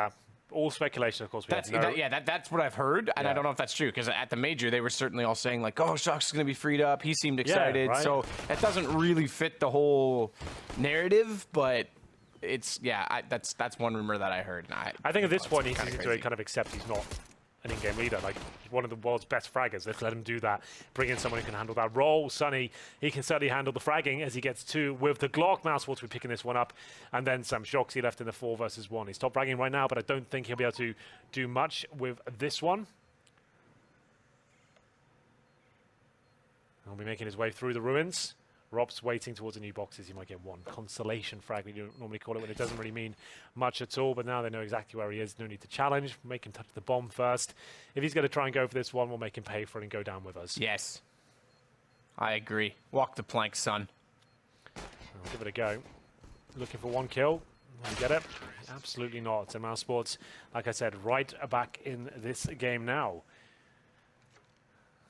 all speculation, of course. That's what I've heard, and I don't know if that's true, because at the major, they were certainly all saying, like, oh, Shocks is going to be freed up. He seemed excited. right. So it doesn't really fit the whole narrative, but it's, that's one rumor that I heard. And I think at this point, he's kinda need to crazy. kind of accept he's not an in-game leader. Like, he's one of the world's best fraggers. Let's let him do that. Bring in someone who can handle that role. Sunny, he can certainly handle the fragging as he gets two with the Glock. mousesports will be picking this one up. And then Sam Shocks, he left in the 4 versus 1. He's top fragging right now, but I don't think he'll be able to do much with this one. He'll be making his way through the ruins. Rob's waiting towards the new boxes. He might get one consolation frag. We don't normally call it when it doesn't really mean much at all, but now they know exactly where he is. No need to challenge. Make him touch the bomb first. If he's going to try and go for this one, we'll make him pay for it and go down with us. Yes. I agree. Walk the plank, son. I'll give it a go. Looking for one kill. Will he get it? Absolutely not. And mousesports, like I said, right back in this game now.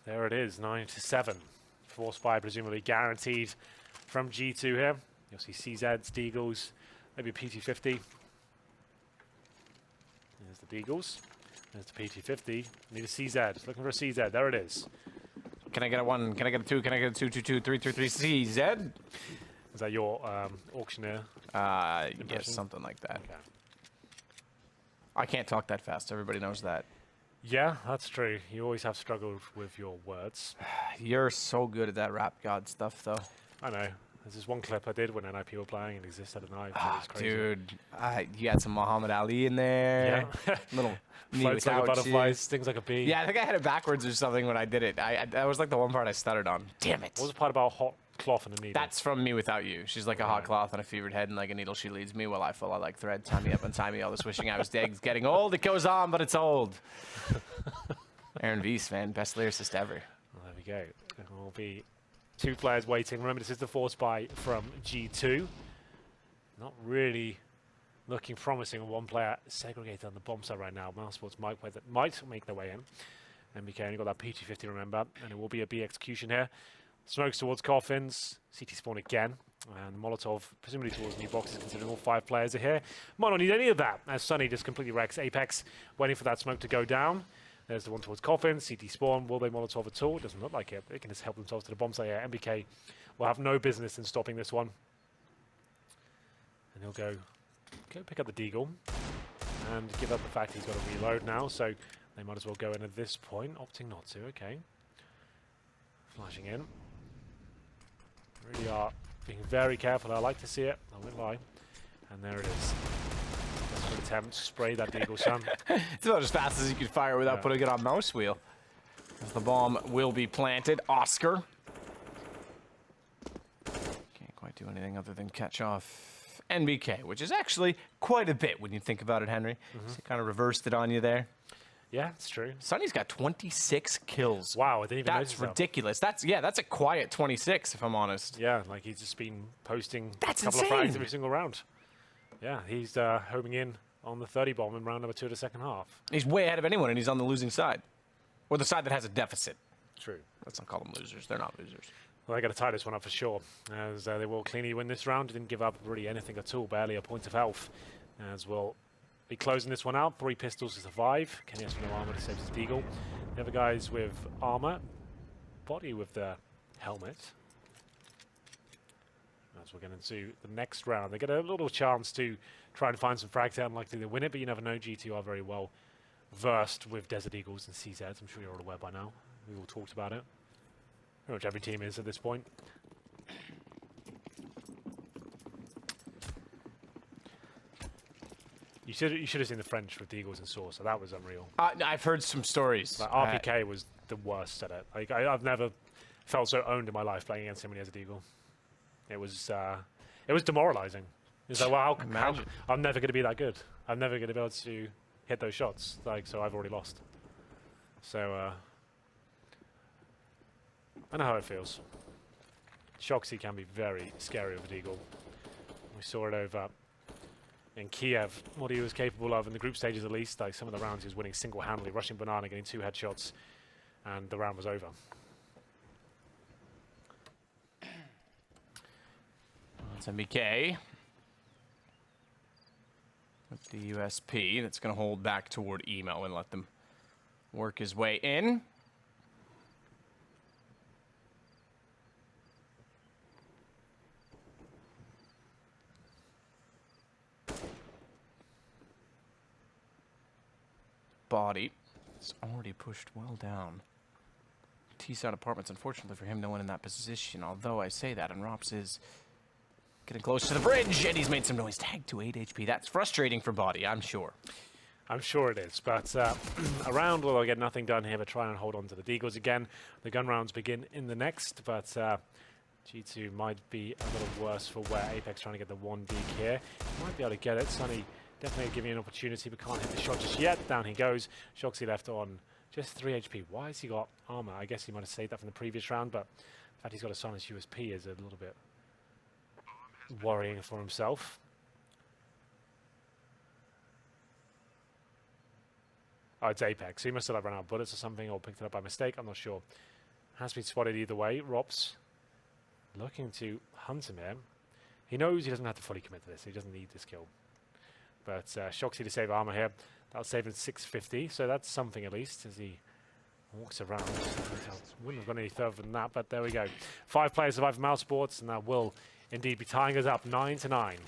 There it is, 9-7. Force buy presumably guaranteed from G2 here. You'll see CZs, Deagles, maybe a PT50. There's the Deagles. There's the PT50. Need a CZ. Looking for a CZ. There it is. Can I get a 1? Can I get a 2? Can I get a 2, 2, 2, 3, 3, 3, CZ? Is that your auctioneer? Yes, something like that. Okay. I can't talk that fast. Everybody knows that. Yeah, that's true. You always have struggled with your words. You're so good at that rap god stuff, though. I know. There's this one clip I did when NIP were playing and existed at night. It was crazy. Dude, you had some Muhammad Ali in there. Yeah. Little knee Floats like a without butterfly, shoes. stings like a bee. Yeah, I think I had it backwards or something when I did it. That was like the one part I stuttered on. Damn it. What was the part about hot cloth and a needle? That's from Me Without You. She's like a hot cloth and a fevered head and like a needle she leads me while I fall out like thread. Tie me up and tie me all this wishing I was dead. Getting old. It goes on, but it's old. Aaron Weiss, man. Best lyricist ever. Well, there we go. There will be 2 players waiting. Remember, this is the force buy from G2. Not really looking promising. One player segregated on the bomb side right now. mousesports might make their way in. MBK only got that PT50, remember. And it will be a B execution here. Smokes towards coffins. CT spawn again. And Molotov presumably towards new boxes, considering all 5 players are here. Might not need any of that, as Sunny just completely wrecks Apex, waiting for that smoke to go down. There's the one towards coffin. CT spawn. Will they Molotov at all? Doesn't look like it. They can just help themselves to the bomb site here. MBK will have no business in stopping this one. And he'll go pick up the Deagle and give up the fact he's got to reload now. So they might as well go in at this point, opting not to. Okay. Flashing in. Really are being very careful. I like to see it. I won't lie. And there it is. Desperate attempt to spray that Deagle, son. It's about as fast as you can fire without putting it on mouse wheel. As the bomb will be planted. Oscar. Can't quite do anything other than catch off NBK, which is actually quite a bit when you think about it, Henry. So kind of reversed it on you there. Yeah, it's true. Sonny's got 26 kills. Wow, I didn't even notice That's that. ridiculous. That's a quiet 26, if I'm honest. Yeah, like he's just been posting That's a couple insane. of frags every single round. Yeah, he's homing in on the 30 bomb in round number 2 of the second half. He's way ahead of anyone, and he's on the losing side. Or the side that has a deficit. True. Let's not call them losers. They're not losers. Well, they got to tie this one up for sure, as they will cleanly win this round. Didn't give up really anything at all, barely a point of health, as we'll be closing this one out. 3 pistols to survive. Kenny has no armor to save his Deagle. The other guys with armor, body with the helmet. As we're getting into the next round, they get a little chance to try and find some frags out. Unlikely to win it, but you never know. G2 are very well versed with Desert Eagles and CZs. I'm sure you're all aware by now. We've all talked about it. Pretty much every team is at this point. You should have seen the French with the Eagles and Source, so that was unreal. I've heard some stories. Like, RPK was the worst at it. Like I've never felt so owned in my life playing against him when he has a Deagle. It was demoralizing. It's like, well, I'm never going to be that good. I'm never going to be able to hit those shots. Like, so I've already lost. So I know how it feels. Shoxy can be very scary with Deagle. We saw it over in Kiev, what he was capable of in the group stages at least. Like some of the rounds he was winning single-handedly, rushing Banana, getting 2 headshots, and the round was over. It's MBK with the USP that's going to hold back toward Emo and let them work his way in. Body. It's already pushed well down. T-side apartments, unfortunately for him, no one in that position. Although I say that, and Rops is getting close to the bridge, and he's made some noise. Tag to 8 HP. That's frustrating for Body, I'm sure. I'm sure it is, but around will I get nothing done here, but try and hold on to the Deagles again. The gun rounds begin in the next, but G2 might be a little worse for where Apex trying to get the 1 Deag here. Might be able to get it. Sunny definitely giving an opportunity, but can't hit the shot just yet. Down he goes. Shoxy left on just 3 HP. Why has he got armor? I guess he might have saved that from the previous round, but the fact he's got a silenced USP is a little bit worrying for himself. Oh, it's Apex. So he must have run out of bullets or something, or picked it up by mistake. I'm not sure. Has been spotted either way. Rops looking to hunt him here. He knows he doesn't have to fully commit to this. He doesn't need this kill. But Shoxy to save armor here. That'll save him 650, so that's something at least as he walks around. Wouldn't have gone any further than that, but there we go. 5 players survive from mousesports, and that will indeed be tying us up 9-9.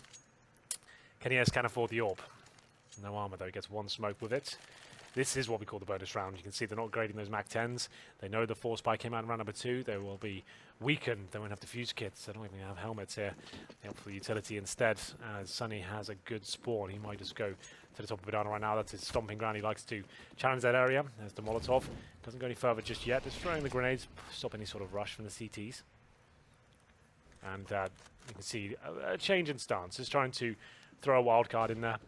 Kenny can afford the AWP. No armor though, he gets 1 smoke with it. This is what we call the bonus round. You can see they're not grading those MAC 10s. They know the force spike came out in round number 2. They will be weakened. They won't have defuse kits. They don't even have helmets here. They opt for the utility instead. As Sunny has a good spawn, he might just go to the top of Banana right now. That's his stomping ground. He likes to challenge that area. There's the Molotov. Doesn't go any further just yet. Just throwing the grenades, stop any sort of rush from the CTs. And you can see a change in stance. Just trying to throw a wild card in there.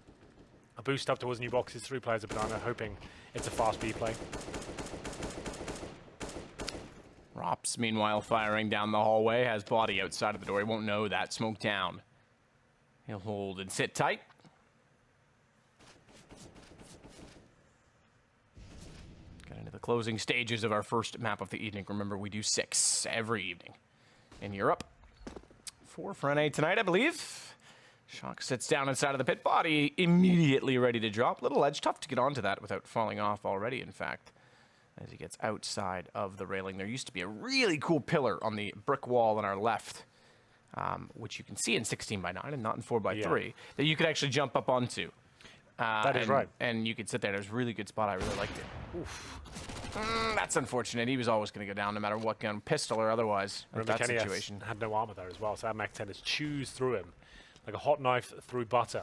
A boost up towards new boxes, 3 players of Banana, hoping it's a fast B play. Rops, meanwhile, firing down the hallway, has Body outside of the door. He won't know that. Smoke down. He'll hold and sit tight. Got into the closing stages of our first map of the evening. Remember, we do 6 every evening in Europe. 4 for NA tonight, I believe. Shock sits down inside of the pit. Body immediately ready to drop. Little edge, tough to get onto that without falling off already, in fact, as he gets outside of the railing. There used to be a really cool pillar on the brick wall on our left, which you can see in 16:9 and not in 4:3, that you could actually jump up onto. That is right. And you could sit there. It was a really good spot. I really liked it. Oof. That's unfortunate. He was always going to go down no matter what gun, pistol or otherwise, in that situation. Had no armor there as well, so that MAC 10 is chews through him like a hot knife through butter.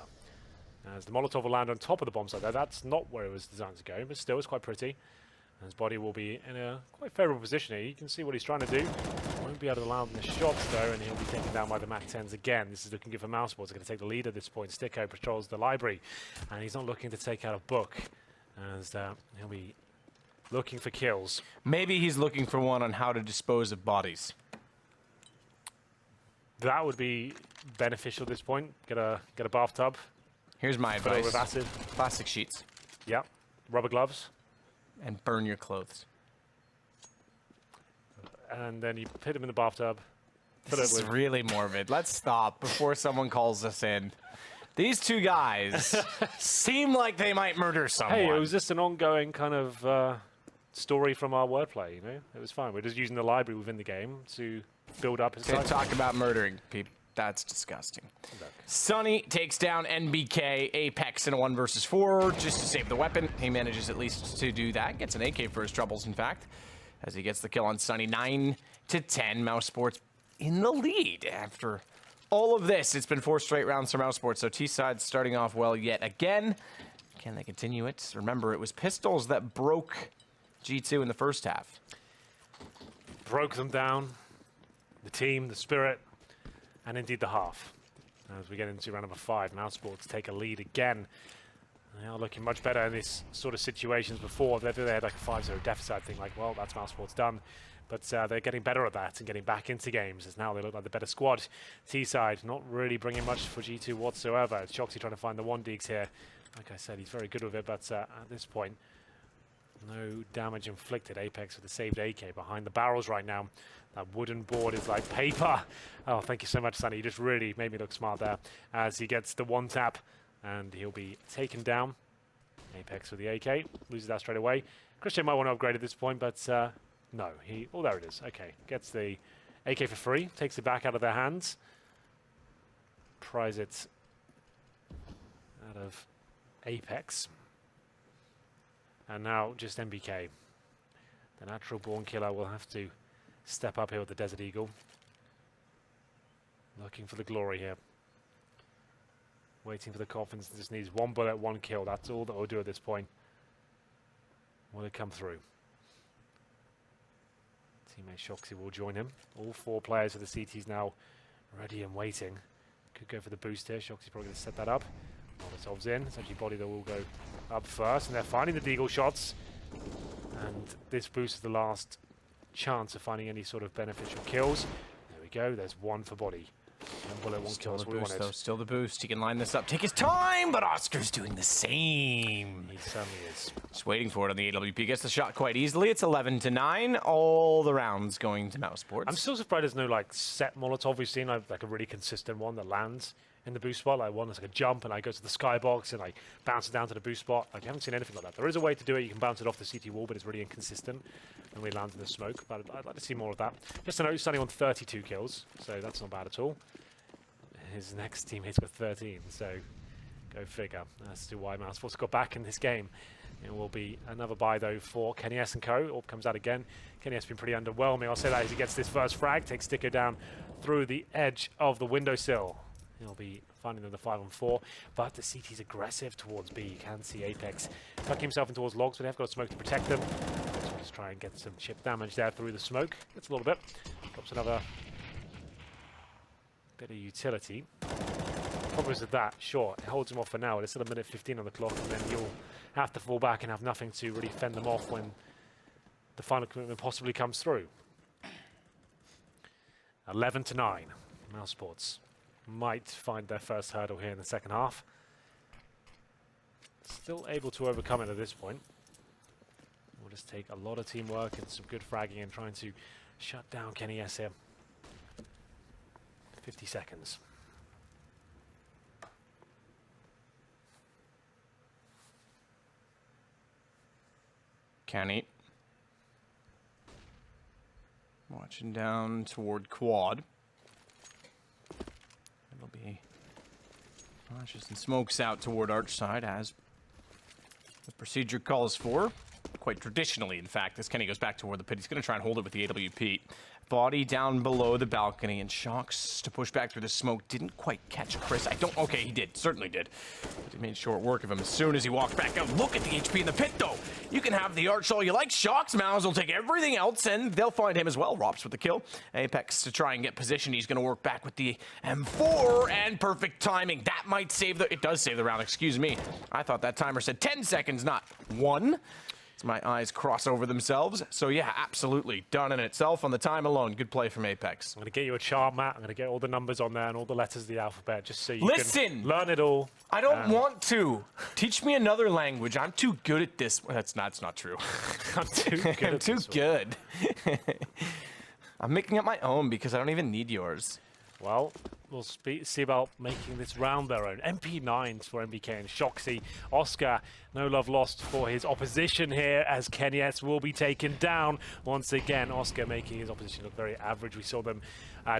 As the Molotov will land on top of the bomb site there. That's not where it was designed to go, but still it's quite pretty. And his Body will be in a quite favourable position here. You can see what he's trying to do. Won't be able to land the shots though, and he'll be taken down by the MAC 10s again. This is looking good for mousesports. They're going to take the lead at this point. Sticko patrols the library, and he's not looking to take out a book, as he'll be looking for kills. Maybe he's looking for one on how to dispose of bodies. That would be beneficial at this point. Get a bathtub. Here's my Fill it advice. with acid. Plastic sheets. Yep. Rubber gloves. And burn your clothes. And then you put them in the bathtub. This is really morbid. Let's stop before someone calls us in. These 2 guys seem like they might murder someone. Hey, it was just an ongoing kind of story from our wordplay, you know? It was fine. We're just using the library within the game to build up his Can't talk about murdering people. That's disgusting. Look. Sunny takes down NBK, Apex in a 1 versus 4 just to save the weapon. He manages at least to do that. Gets an AK for his troubles, in fact, as he gets the kill on Sunny. 9-10, mousesports in the lead. After all of this, it's been 4 straight rounds for mousesports, so T-side starting off well yet again. Can they continue it? Remember, it was pistols that broke G2 in the first half. Broke them down. The team, the spirit, and indeed the half. As we get into round number 5, mousesports take a lead again. They are looking much better in these sort of situations before. They had like a 5-0 deficit, I think, like, well, that's mousesports done. But they're getting better at that and getting back into games, as now they look like the better squad. T-side, not really bringing much for G2 whatsoever. Shoxy trying to find the 1-digs here. Like I said, he's very good with it, but at this point, no damage inflicted. Apex with the saved AK behind the barrels right now. That wooden board is like paper. Oh, thank you so much, Sunny. You just really made me look smart there as he gets the 1-tap, and he'll be taken down. Apex with the AK, loses that straight away. Christian might want to upgrade at this point, but no. Oh, there it is. Okay, gets the AK for free, takes it back out of their hands. Pries it out of Apex. And now just MBK. The natural born killer will have to step up here with the Desert Eagle. Looking for the glory here. Waiting for the confidence. Just needs 1 bullet, 1 kill. That's all that will do at this point. Will it come through? Teammate Shoxy will join him. All 4 players of the CTs now ready and waiting. Could go for the boost here. Shoxy's probably going to set that up. Molotov's in. It's actually Body that will go up first. And they're finding the deagle shots. And this boost is the last chance of finding any sort of beneficial kills. There we go. There's 1 for Body. 1 bullet, 1 kill. That's what we wanted. Though. Still the boost. He can line this up, take his time, but Oscar's doing the same. He certainly is. Just waiting for it on the AWP. Gets the shot quite easily. It's 11-9. All the rounds going to mousesports. I'm still surprised there's no like set Molotov. We've seen like a really consistent one that lands in the boost spot, like one that's like a jump and I go to the skybox and like bounce it down to the boost spot. Like, you haven't seen anything like that. There is a way to do it. You can bounce it off the CT wall, but it's really inconsistent when we land in the smoke. But I'd like to see more of that. Just to note, he's standing on 32 kills, so that's not bad at all. His next teammates with 13, so go figure as to why mousesports got back in this game. It will be another buy though for Kenny S and Co. Orb comes out again. Kenny S has been pretty underwhelming. I'll say that as he gets this first frag, takes Sticker down through the edge of the windowsill. He'll be finding them the 5-on-4, but the CT's aggressive towards B. You can see Apex tucking himself in towards logs, but they've got smoke to protect them. So just try and get some chip damage there through the smoke. Gets a little bit. Drops another bit of utility. Problem is with that, sure, it holds him off for now. There's still a minute 15 on the clock, and then you'll have to fall back and have nothing to really fend them off when the final commitment possibly comes through. 11-9. mousesports might find their first hurdle here in the second half. Still able to overcome it at this point. Will just take a lot of teamwork and some good fragging and trying to shut down Kenny S here. 50 seconds. Kenny. Watching down toward quad. It'll be flashes and smokes out toward arch side as the procedure calls for. Quite traditionally, in fact, as Kenny goes back toward the pit, he's going to try and hold it with the AWP. Body down below the balcony, and Shox to push back through the smoke. Didn't quite catch Chris. Okay, he did. Certainly did. But he made short work of him as soon as he walked back out. Look at the HP in the pit, though. You can have the arch all you like. Shox Mouse will take everything else, and they'll find him as well. Rops with the kill. Apex to try and get position. He's going to work back with the M4, and perfect timing. That might save the... It does save the round, excuse me. I thought that timer said 10 seconds, not 1. My eyes cross over themselves. So yeah, absolutely done in itself on the time alone. Good play from Apex. I'm going to get you a chart, Matt. I'm going to get all the numbers on there and all the letters of the alphabet just so you can learn it all. I don't want to. Teach me another language. I'm too good at this. That's not true. I'm too good. I'm too good. I'm making up my own because I don't even need yours. Well, we'll see about making this round their own. MP9s for MBK and Shoxy. Oscar, no love lost for his opposition here as Kenny S will be taken down. Once again, Oscar making his opposition look very average. We saw them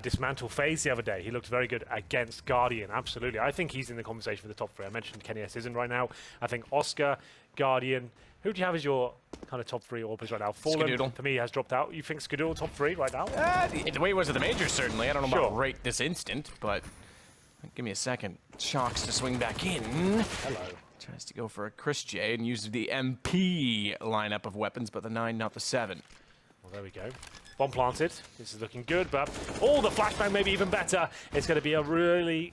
dismantle FaZe the other day. He looked very good against Guardian, absolutely. I think he's in the conversation for the top 3. I mentioned Kenny S isn't right now. I think Oscar, Guardian. Who do you have as your kind of top 3 Orbers right now? Fallen, for me, has dropped out. You think Skadoodle top 3 right now? The way it was at the majors, certainly. I don't know about right this instant, but give me a second. Shox to swing back in. Hello. Tries to go for a Chris J and uses the MP lineup of weapons, but the 9, not the 7. Well, there we go. Bomb planted. This is looking good, but the flashbang maybe even better. It's going to be a really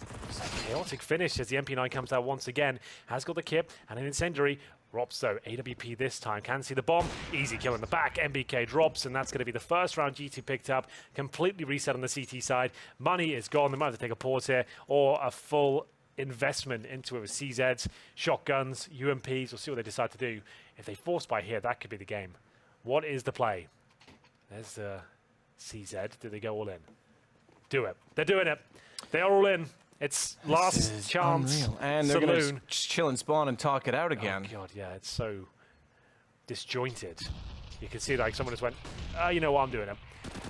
chaotic finish as the MP9 comes out once again. Has got the kip and an incendiary. Rops, though, AWP this time, can see the bomb. Easy kill in the back. MBK drops, and that's going to be the first round G2 picked up. Completely reset on the CT side. Money is gone. They might have to take a pause here, or a full investment into it with CZs, shotguns, UMPs. We'll see what they decide to do. If they force buy here, that could be the game. What is the play? There's the CZ. Do they go all in? Do it. They're doing it. They are all in. It's last chance. Unreal. And they're going to just chill and spawn and talk it out again. Oh, God, yeah, it's so disjointed. You can see, like, someone just went, you know what, I'm doing it.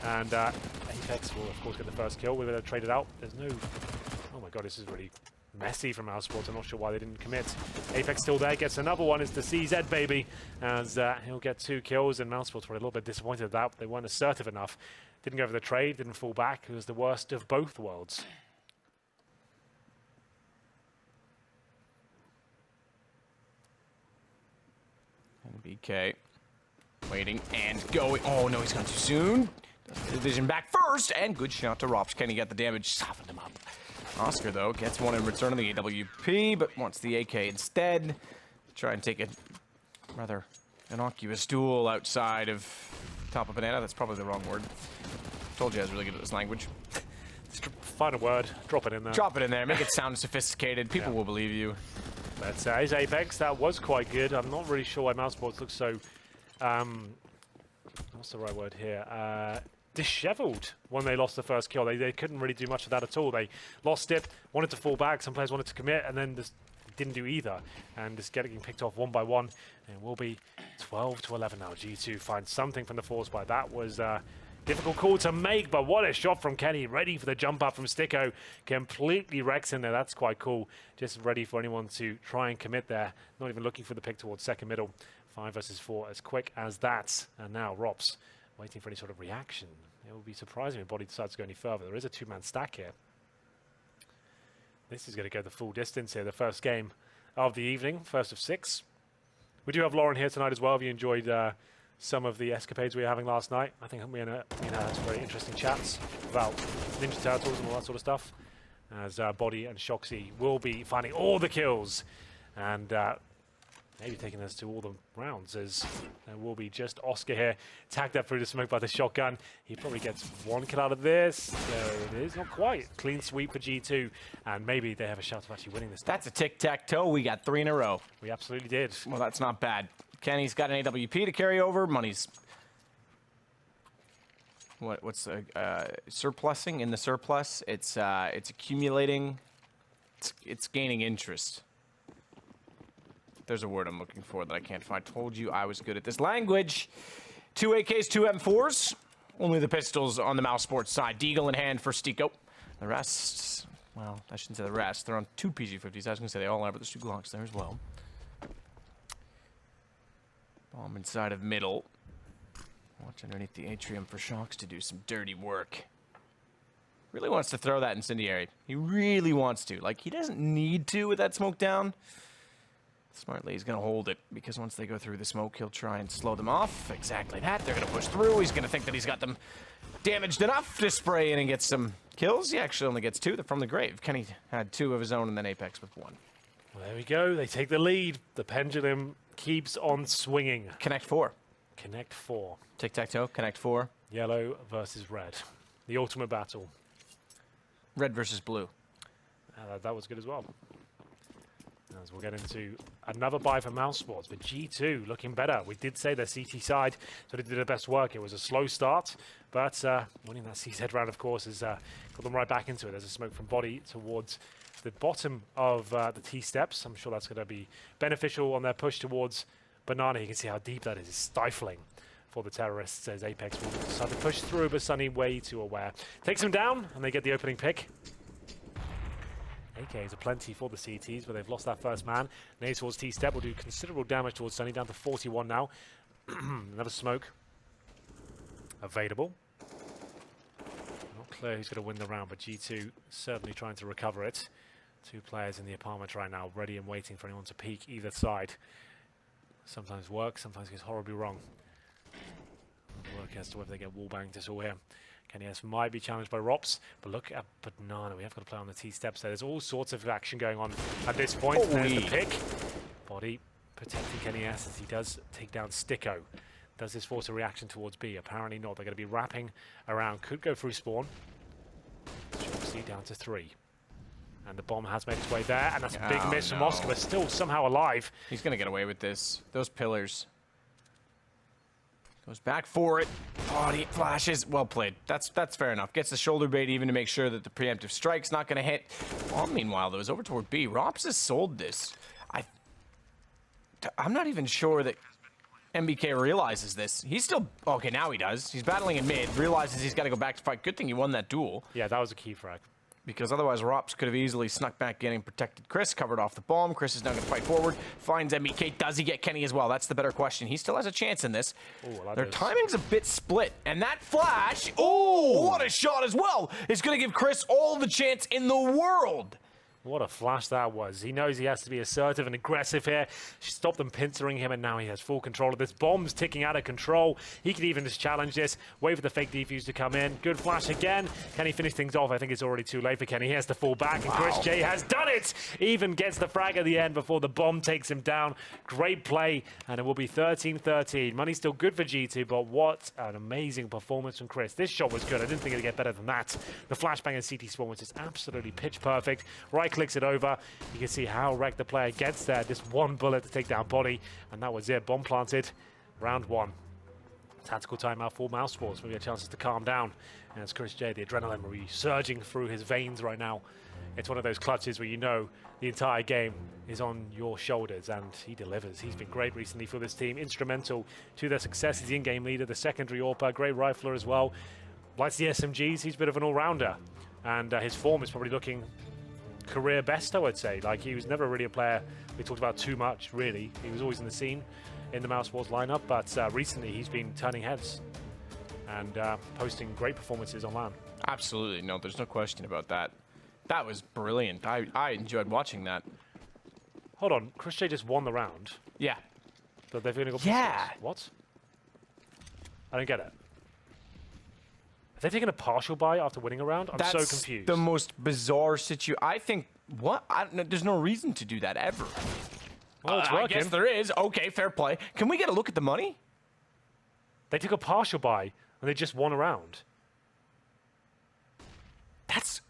And Apex will, of course, get the first kill. We're going to trade it out. There's no... Oh, my God, this is really messy from mousesports. I'm not sure why they didn't commit. Apex still there, gets another one. It's the CZ, baby. As he'll get 2 kills, and mousesports were a little bit disappointed at that. They weren't assertive enough. Didn't go for the trade, didn't fall back. It was the worst of both worlds. BK waiting and going. Oh no, he's gone too soon. The vision back first, and good shot to Rops. Can he get the damage? Softened him up. Oscar, though, gets one in return of the AWP, but wants the AK instead. Try and take a rather innocuous duel outside of top of banana. That's probably the wrong word. Told you I was really good at this language. Find a word, drop it in there. Drop it in there, make it sound sophisticated. People will believe you. That's his Apex. That was quite good. I'm not really sure why mousesports look so... what's the right word here? Disheveled when they lost the first kill. They couldn't really do much of that at all. They lost it, wanted to fall back. Some players wanted to commit, and then just didn't do either. And just getting picked off one by one. And it will be 12 to 11 now. G2 finds something from the force buy. That was... difficult call to make, but what a shot from Kenny. Ready for the jump up from Sticko. Completely wrecks in there. That's quite cool. Just ready for anyone to try and commit there. Not even looking for the pick towards second middle. 5 versus 4 as quick as that. And now Rops waiting for any sort of reaction. It will be surprising if Body decides to go any further. There is a 2-man stack here. This is going to go the full distance here. The first game of the evening. First of 6. We do have Lauren here tonight as well. Have you enjoyed... some of the escapades we were having last night? I think we and her had some very interesting chats about Ninja Turtles and all that sort of stuff. As Body and Shoxy will be finding all the kills and maybe taking us to all the rounds, as there will be just Oscar here, tagged up through the smoke by the shotgun. He probably gets 1 kill out of this. There it is, not quite. Clean sweep for G2, and maybe they have a shot of actually winning this. That's a tic-tac-toe. We got 3 in a row. We absolutely did. Well, that's not bad. Kenny's got an AWP to carry over. Money's what's surplusing in the surplus. It's accumulating. It's gaining interest. There's a word I'm looking for that I can't find. Told you I was good at this language. 2 AKs, 2 M4s. Only the pistols on the mousesports side. Deagle in hand for Stico. The rest, well, I shouldn't say the rest. They're on 2 PG-50s. I was going to say they all are, but there's 2 Glocks there as well. Bomb inside of middle. Watch underneath the atrium for Shocks to do some dirty work. Really wants to throw that incendiary. He really wants to. Like, he doesn't need to with that smoke down. Smartly, he's going to hold it, because once they go through the smoke, he'll try and slow them off. Exactly that. They're going to push through. He's going to think that he's got them damaged enough to spray in and get some kills. He actually only gets 2. They're from the grave. Kenny had 2 of his own, and then Apex with 1. Well, there we go. They take the lead. The pendulum keeps on swinging. Connect 4. Connect 4. Tic-tac-toe, connect 4. Yellow versus red. The ultimate battle. Red versus blue. That was good as well. As we'll get into another buy for mousesports, but G2 looking better. We did say their CT side, so they did their best work. It was a slow start, but winning that CZ round, of course, has got them right back into it. There's a smoke from Body towards the bottom of the T-steps. I'm sure that's going to be beneficial on their push towards Banana. You can see how deep that is. It's stifling for the terrorists, as Apex will decide to push through, but Sunny way too aware. Takes him down, and they get the opening pick. AKs are plenty for the CTs, but they've lost that first man. Nade towards T-step will do considerable damage towards Sunny, down to 41 now. Another smoke available. Not clear who's going to win the round, but G2 certainly trying to recover it. 2 players in the apartment right now, ready and waiting for anyone to peek either side. Sometimes works, sometimes goes horribly wrong. Work as to whether they get wallbanged at all here. Kenny S might be challenged by Rops, but look at Banana. We have got to play on the T-steps there. There's all sorts of action going on at this point. There's the pick. Body protecting Kenny S as he does take down Sticko. Does this force a reaction towards B? Apparently not. They're going to be wrapping around. Could go through spawn. C down to 3. And the bomb has made its way there, and that's a big miss from Oscar, but still somehow alive. He's going to get away with this. Those pillars. Goes back for it. Body flashes. Well played. That's fair enough. Gets the shoulder bait even to make sure that the preemptive strike's not going to hit. Well, meanwhile, though, is over toward B. Rops has sold this. I'm not even sure that MBK realizes this. He's still... Okay, now he does. He's battling in mid. Realizes he's got to go back to fight. Good thing he won that duel. Yeah, that was a key frag. Because otherwise, Rops could have easily snuck back in and protected Chris, covered off the bomb. Chris is now going to fight forward, finds MBK. Does he get Kenny as well? That's the better question. He still has a chance in this. Ooh, their timing's a bit split, and that flash, oh, what a shot as well, is going to give Chris all the chance in the world. What a flash that was. He knows he has to be assertive and aggressive here. She stopped them pincering him, and now he has full control of this. Bomb's ticking out of control. He could even just challenge this. Wait for the fake defuse to come in. Good flash again. Can he finish things off? I think it's already too late for Kenny. He has to fall back, and Chris J has done it! Even gets the frag at the end before the bomb takes him down. Great play, and it will be 13-13. Money's still good for G2, but what an amazing performance from Chris. This shot was good. I didn't think it'd get better than that. The flashbang and CT spawn was just absolutely pitch perfect. Right clicks it over. You can see how wrecked the player gets there. Just one bullet to take down body, and that was it. Bomb planted. Round 1. Tactical timeout for mousesports. Maybe a chance to calm down. And it's Chris J. The adrenaline resurging through his veins right now. It's one of those clutches where you know the entire game is on your shoulders, and he delivers. He's been great recently for this team. Instrumental to their success. He's the in-game leader, the secondary AWPer, great rifler as well. Likes the SMGs. He's a bit of an all-rounder, and his form is probably looking career best, I would say. Like, he was never really a player we talked about too much, really. He was always in the scene in the mousesports lineup, but recently he's been turning heads and posting great performances on LAN. Absolutely. No, there's no question about that. That was brilliant. I enjoyed watching that. Hold on, Chris J just won the round. Yeah. But they're going to go Yeah. What? I don't get it. Have they taken a partial buy after winning a round? I'm so confused. The most bizarre situation. I think, what? There's no reason to do that ever. Well, it's working. I guess there is. Okay, fair play. Can we get a look at the money? They took a partial buy and they just won a round. That's...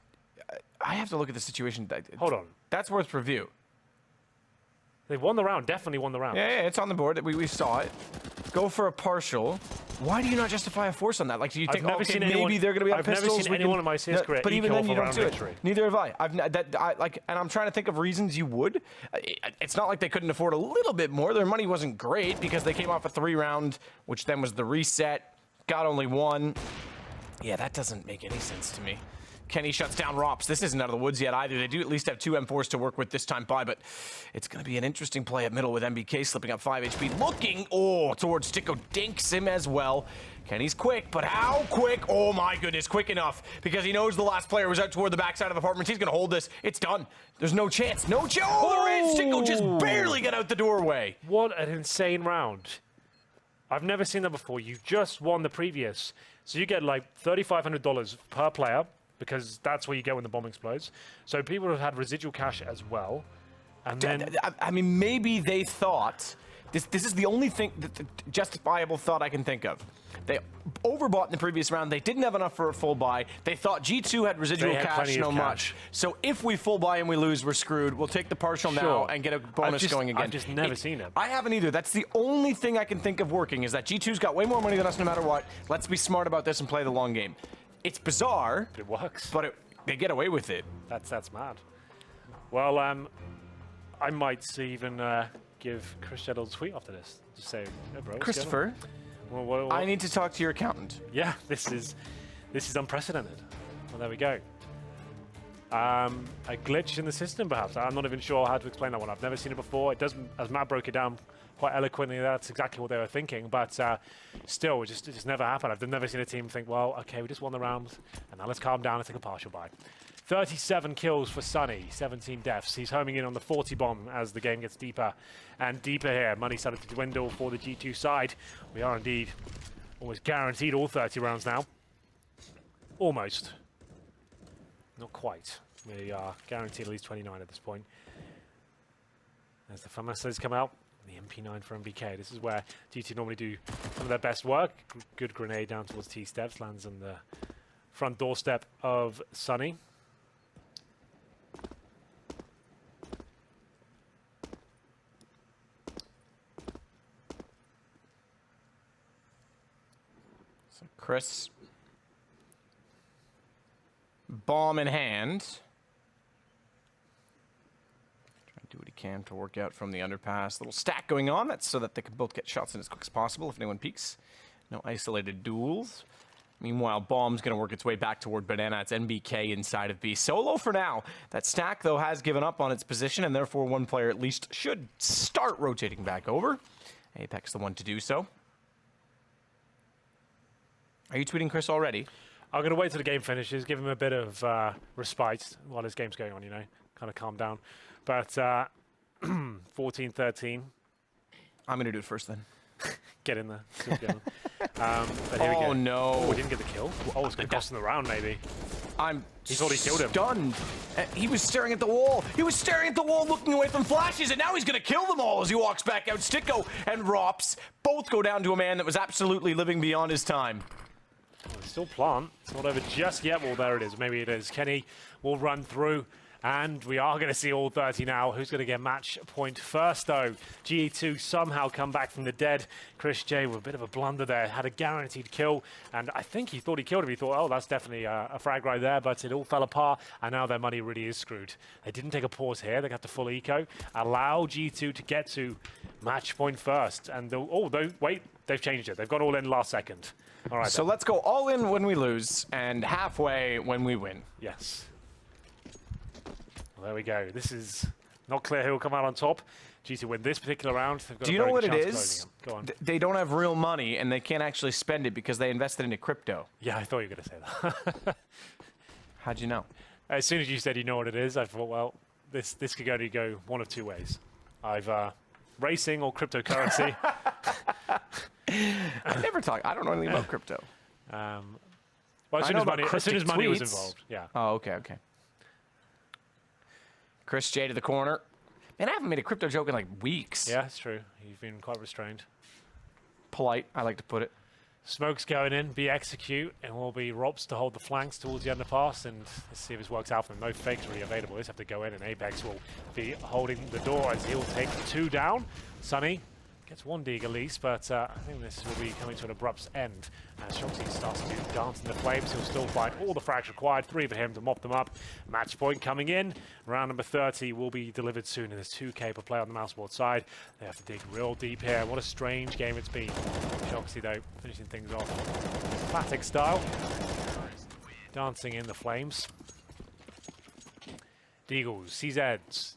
I have to look at the situation. Hold on. That's worth review. They won the round. Definitely won the round. Yeah, it's on the board. We saw it. Go for a partial. Why do you not justify a force on that? Like, do you think, okay, maybe they're going to be on pistols? I've never seen anyone in my CS career but even then, you don't do it. victory. Neither have I. And I'm trying to think of reasons you would. It's not like they couldn't afford a little bit more. Their money wasn't great because they came off a 3-round, which then was the reset. Got only 1. Yeah, that doesn't make any sense to me. Kenny shuts down Rops. This isn't out of the woods yet either. They do at least have 2 M4s to work with this time by, but it's going to be an interesting play at middle with MBK slipping up 5 HP. Looking, towards Sticko. Dinks him as well. Kenny's quick, but how quick? Oh my goodness, quick enough, because he knows the last player was out toward the backside of apartments. He's going to hold this. It's done. There's no chance. No chance. Oh, there is. Sticko just barely got out the doorway. What an insane round. I've never seen that before. You just won the previous. So you get like $3,500 per player, because that's where you go when the bomb explodes. So people have had residual cash as well. And then... I mean, maybe they thought... This is the only thing, the justifiable thought I can think of. They overbought in the previous round. They didn't have enough for a full buy. They thought G2 had residual cash, no much. So if we full buy and we lose, we're screwed. We'll take the partial now and get a bonus going again. I've just never seen it. I haven't either. That's the only thing I can think of working, is that G2's got way more money than us no matter what. Let's be smart about this and play the long game. It's bizarre. It works. But they get away with it. That's mad. Well, I might even give Chris J a tweet after this. Just say, hey, bro, Christopher, what? I need to talk to your accountant. Yeah, this is unprecedented. Well, there we go. A glitch in the system, perhaps. I'm not even sure how to explain that one. I've never seen it before. It doesn't, as Matt broke it down quite eloquently, that's exactly what they were thinking. But still, it just never happened. I've never seen a team think, well, okay, we just won the round, and now let's calm down and take a partial buy. 37 kills for Sunny, 17 deaths. He's homing in on the 40 bomb as the game gets deeper and deeper here. Money started to dwindle for the G2 side. We are indeed almost guaranteed all 30 rounds now. Almost. Not quite. We are guaranteed at least 29 at this point. As the fun messages come out, the MP9 for MBK. This is where G2 normally do some of their best work. Good grenade down towards T-steps, lands on the front doorstep of Sunny. So Chris, bomb in hand. Do what he can to work out from the underpass. Little stack going on. That's so that they can both get shots in as quick as possible if anyone peeks. No isolated duels. Meanwhile, bomb's going to work its way back toward Banana. It's NBK inside of B. Solo for now. That stack, though, has given up on its position, and therefore one player at least should start rotating back over. Apex the one to do so. Are you tweeting Chris already? I'm going to wait till the game finishes, give him a bit of respite while this game's going on, you know, kind of calm down. But 14-13. I'm going to do it first then. Get in there. But here we go. No. Oh, we didn't get the kill. Oh, it's going to cost him the round, maybe. He thought he killed him. Stunned. He was staring at the wall. He was staring at the wall, looking away from flashes, and now he's going to kill them all as he walks back out. Sticko and Rops both go down to a man that was absolutely living beyond his time. Oh, still plant. It's not over just yet. Well, there it is. Maybe it is. Kenny will run through. And we are going to see all 30 now. Who's going to get match point first, though? GE2 somehow come back from the dead. Chris J with a bit of a blunder there. Had a guaranteed kill. And I think he thought he killed him. He thought, oh, that's definitely a frag right there. But it all fell apart. And now their money really is screwed. They didn't take a pause here. They got to full eco. Allow G2 to get to match point first. And wait, they've changed it. They've gone all in last second. All right. So let's go all in when we lose and halfway when we win. Yes. Well, there we go. This is not clear who will come out on top. G2 win this particular round. They've got Do a you know very what good it chance of is? closing them. Go on. They don't have real money and they can't actually spend it because they invested into crypto. Yeah, I thought you were going to say that. How'd you know? As soon as you said you know what it is, I thought, well, this could only go one of two ways. Either racing or cryptocurrency. I never talk. I don't know anything about crypto. Well, as soon as money was involved. Yeah. Oh, okay. Chris J to the corner. Man, I haven't made a crypto joke in like weeks. Yeah, it's true. You've been quite restrained. Polite, I like to put it. Smoke's going in, be execute, and will be Robs to hold the flanks towards the underpass, and let's see if this works out for them. No fakes really available. They just have to go in, and Apex will be holding the door as he'll take 2 down. Sunny gets 1 dig at least, but I think this will be coming to an abrupt end. As Shoxy starts to dance in the flames, he'll still find all the frags required. 3 for him to mop them up. Match point coming in. Round number 30 will be delivered soon, and there's 2K per play on the mousesports side. They have to dig real deep here. What a strange game it's been. Shoxy, though, finishing things off emphatic style. Dancing in the flames. Deagles, CZs,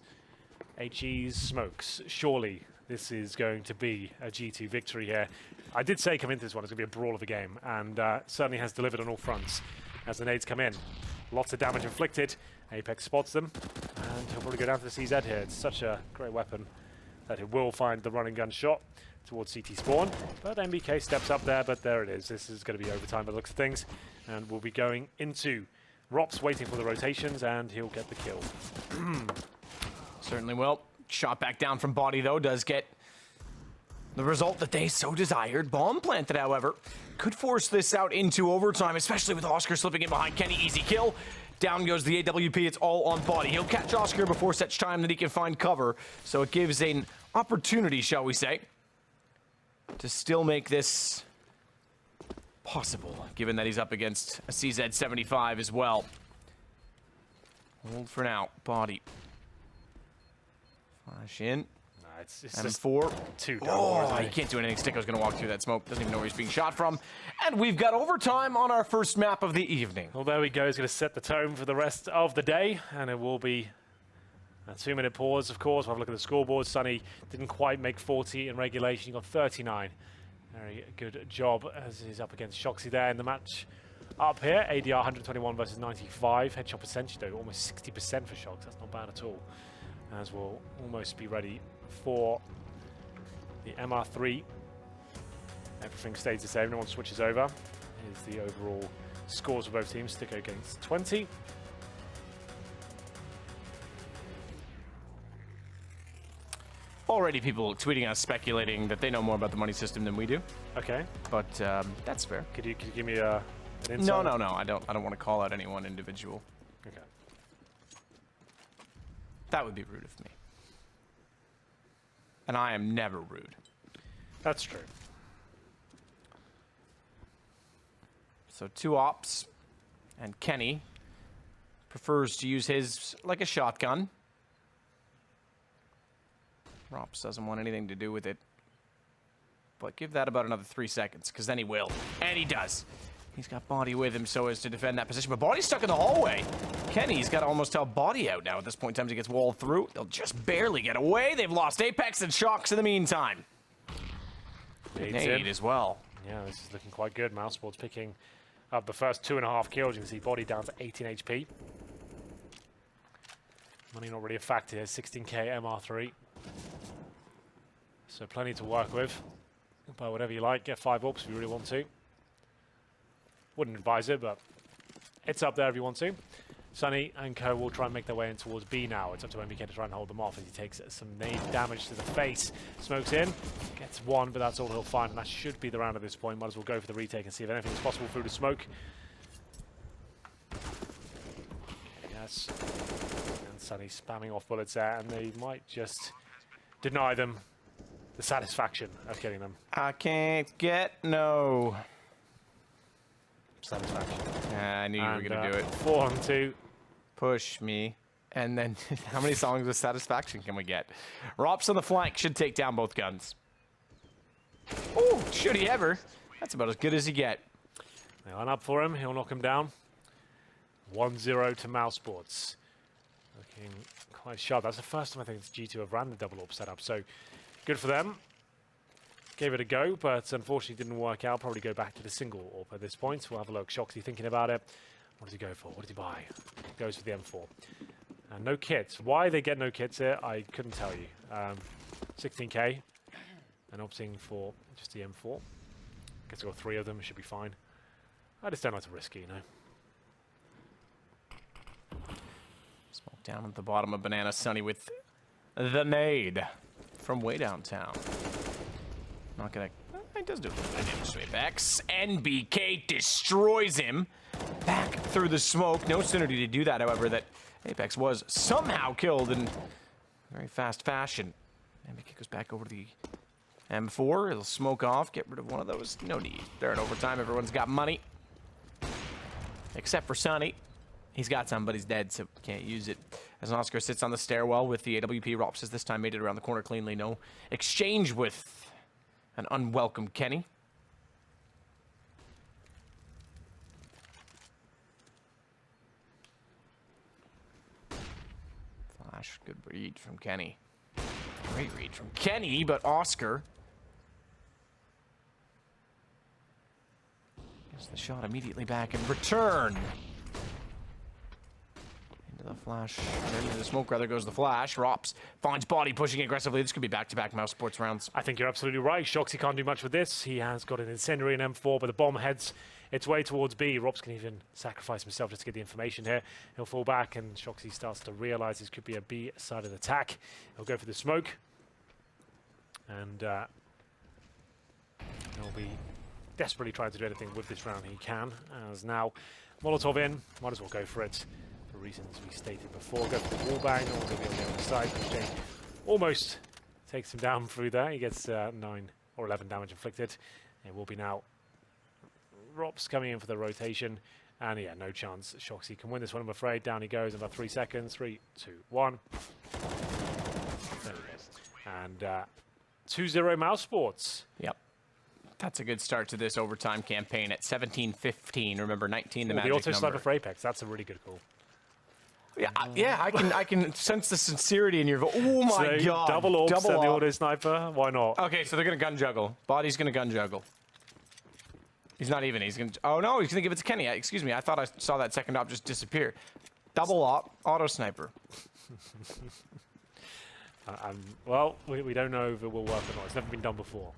HEs, Smokes, surely this is going to be a G2 victory here. I did say coming into this one it's going to be a brawl of a game, and certainly has delivered on all fronts as the nades come in. Lots of damage inflicted. Apex spots them, and he'll probably go down to the CZ here. It's such a great weapon that it will find the running gun shot towards CT spawn, but MBK steps up there, but there it is. This is going to be overtime by the looks of things, and we'll be going into Rops waiting for the rotations, and he'll get the kill. Certainly will. Shot back down from body, though, does get the result that they so desired. Bomb planted, however, could force this out into overtime, especially with Oscar slipping in behind Kenny. Easy kill. Down goes the AWP. It's all on body. He'll catch Oscar before such time that he can find cover. So it gives an opportunity, shall we say, to still make this possible, given that he's up against a CZ75 as well. Hold for now. Body. Flash in. It's And just 4. 2 down. Oh, he can't do anything. Sticko's going to walk through that smoke. Doesn't even know where he's being shot from. And we've got overtime on our first map of the evening. Well, there we go. He's going to set the tone for the rest of the day, and it will be a 2-minute pause, of course. We'll have a look at the scoreboard. Sunny didn't quite make 40 in regulation. He got 39. Very good job as he's up against Shoxy there in the match. Up here, ADR 121 versus 95. Headshot percentage, though, almost 60% for Shox. That's not bad at all. As we'll almost be ready for the MR3. Everything stays the same. No one switches over. Here's the overall scores for both teams. Sticko against 20. already people tweeting us speculating that they know more about the money system than we do. Okay. But that's fair. Could you give me an insight? No. I don't want to call out any one individual. Okay. That would be rude of me. And I am never rude. That's true. So 2 ops, and Kenny prefers to use his like a shotgun. Rops doesn't want anything to do with it. But give that about another 3 seconds, because then he will. And he does. He's got Body with him so as to defend that position. But Body's stuck in the hallway. Kenny's got to almost tell Body out now at this point in time. He gets walled through. They'll just barely get away. They've lost Apex and Shocks in the meantime. Nade as well. Yeah, this is looking quite good. mousesports picking up the first 2.5 kills. You can see Body down to 18 HP. Money not really a factor here. 16k MR3. So plenty to work with. Buy whatever you like. Get 5 orbs if you really want to. Wouldn't advise it, but it's up there if you want to. Sunny and Co will try and make their way in towards B now. It's up to MBK to try and hold them off as he takes some nade damage to the face. Smokes in, gets 1, but that's all he'll find, and that should be the round at this point. Might as well go for the retake and see if anything is possible through the smoke. Yes. And Sunny spamming off bullets there, and they might just deny them the satisfaction of getting them. I can't get no Satisfaction. I knew you were going to do it. 4 on 2. Push me. And then how many songs of satisfaction can we get? Rops on the flank should take down both guns. Ooh, should he ever? That's about as good as he get. They line up for him. He'll knock him down. 1-0 to mousesports. Looking quite sharp. That's the first time I think it's G2 have ran the double AWP setup. So good for them. Gave it a go, but unfortunately didn't work out. Probably go back to the single AWP at this point. We'll have a look. Shoxy thinking about it. What does he go for? What did he buy? Goes for the M4. And no kits. Why they get no kits here, I couldn't tell you. 16k. And opting for just the M4. Guess I got 3 of them. Should be fine. I just don't like to risk it, you know. Smoke down at the bottom of Banana. Sunny with the nade from way downtown. Not gonna. It does do a little bit of damage to Apex. NBK destroys him. Back through the smoke. No synergy to do that, however, that Apex was somehow killed in very fast fashion. NBK goes back over to the M4. It'll smoke off. Get rid of one of those. No need. They're in overtime. Everyone's got money. Except for Sunny. He's got some, but he's dead, so can't use it. As Oscar sits on the stairwell with the AWP, Rops has this time made it around the corner cleanly. No exchange with an unwelcome Kenny. Flash, good read from Kenny. Great read from Kenny, but Oscar gets the shot immediately back in return. The flash, into the smoke rather goes the flash. Rops finds Body pushing aggressively. This could be back-to-back mousesports rounds. I think you're absolutely right. Shoxy can't do much with this. He has got an incendiary in M4, but the bomb heads its way towards B. Rops can even sacrifice himself just to get the information here. He'll fall back, and Shoxy starts to realize this could be a B-sided attack. He'll go for the smoke. And he'll be desperately trying to do anything with this round he can. As now, Molotov in. Might as well go for it. For reasons we stated before. Go for the wall bang, or go on the other side. Jane almost takes him down through there. He gets 9 or 11 damage inflicted. It will be now Rops coming in for the rotation. And yeah, no chance. Shoxy can win this one, I'm afraid. Down he goes in about 3 seconds. 3, 2, 1. There it is. And 2-0 mousesports. Yep. That's a good start to this overtime campaign at 17-15. Remember, 19 the magic The auto number. sniper for Apex. That's a really good call. Yeah, I can sense the sincerity in your voice. Oh my So, god. double AWP and the AWP. auto sniper. Why not? Okay, so they're going to gun juggle. Body's going to gun juggle. He's not even. He's going to... Oh, no, he's going to give it to Kenny. Excuse me, I thought I saw that second op just disappear. Double op, auto sniper. Well, we don't know if it will work or not. It's never been done before.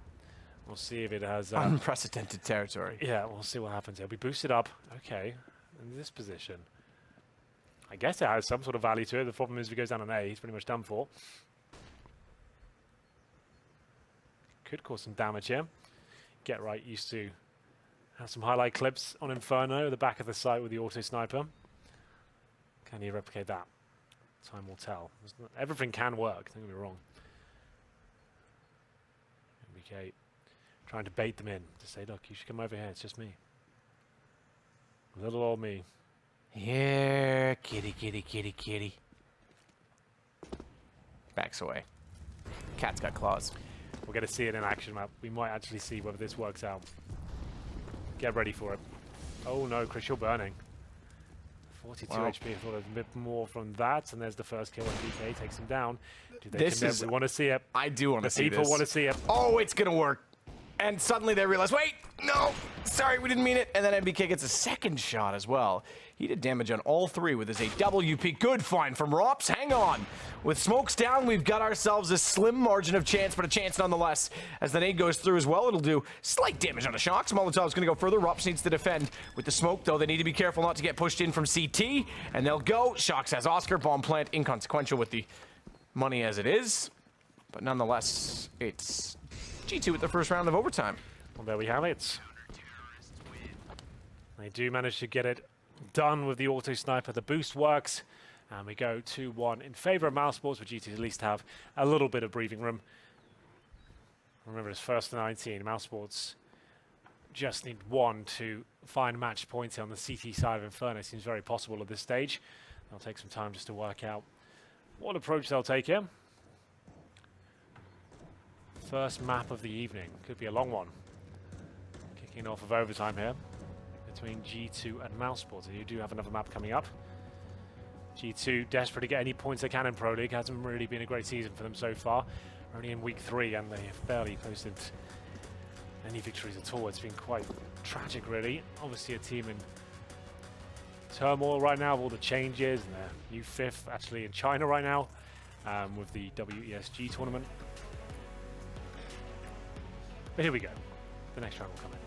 We'll see if it has... Unprecedented territory. Yeah, we'll see what happens. It'll be boosted up. Okay, in this position. I guess it has some sort of value to it. The problem is if he goes down an A, he's pretty much done for. Could cause some damage here. Get right used to have some highlight clips on Inferno at the back of the site with the auto sniper. Can he replicate that? Time will tell. Everything can work, don't get me wrong. MBK trying to bait them in to say, look, you should come over here, it's just me. Little old me. Here, kitty, kitty, kitty, kitty. Backs away. Cat's got claws. We're going to see it in action map. We might actually see whether this works out. Get ready for it. Oh no, Chris, you're burning. 42 HP. I thought a bit more from that, and there's the first kill. And DK takes him down. Do they commit? We want to see it. I do want to see this. People want to see it. Oh, it's gonna work. And suddenly they realize, wait, no, sorry, we didn't mean it. And then MBK gets a second shot as well. He did damage on all three with his AWP. Good find from Rops. Hang on. With smokes down, we've got ourselves a slim margin of chance, but a chance nonetheless. As the nade goes through as well, it'll do slight damage on the Shocks. Molotov's going to go further. Rops needs to defend with the smoke, though. They need to be careful not to get pushed in from CT. And they'll go. Shocks has Oscar. Bomb plant inconsequential with the money as it is. But nonetheless, it's G2 with the first round of overtime. Well, there we have it. They do manage to get it done with the auto sniper. The boost works, and we go 2-1 in favor of mousesports, for GT at least have a little bit of breathing room. Remember, it's first to 19. Mousesports just need one to find match points on the CT side of Inferno. Seems very possible at this stage. They'll take some time just to work out what approach they'll take here. First map of the evening. Could be a long one. Kicking off of overtime here between G2 and mousesports. You do have another map coming up. G2 desperate to get any points they can in Pro League. Hasn't really been a great season for them so far. Only in week 3, and they have barely posted any victories at all. It's been quite tragic, really. Obviously a team in turmoil right now with all the changes, and they're new 5th actually in China right now with the WESG tournament. But here we go. The next round will come in.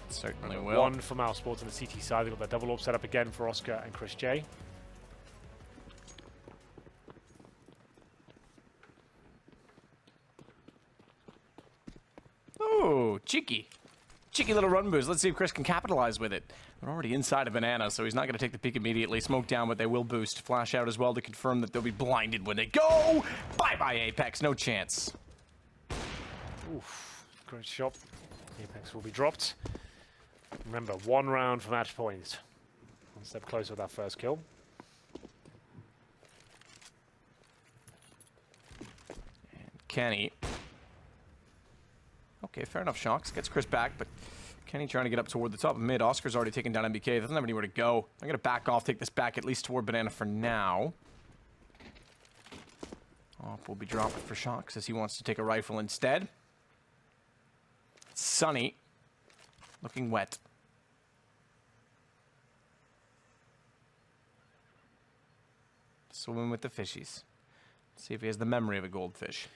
Certainly will. One for mousesports on the CT side. They've got that double orb set up again for Oscar and Chris J. Oh, cheeky. Cheeky little run boost. Let's see if Chris can capitalize with it. They're already inside a banana, so he's not going to take the peek immediately. Smoke down, but they will boost. Flash out as well to confirm that they'll be blinded when they go. Bye-bye, Apex. No chance. Oof. Great shot. Apex will be dropped. Remember, 1 round for match points. One step closer with that first kill. And Kenny. Okay, fair enough. Shocks gets Chris back, but Kenny trying to get up toward the top of mid. Oscar's already taken down MBK. Doesn't have anywhere to go. I'm going to back off, take this back at least toward Banana for now. Off will be dropped for Shocks as he wants to take a rifle instead. Sunny. Looking wet. Swimming with the fishies. See if he has the memory of a goldfish.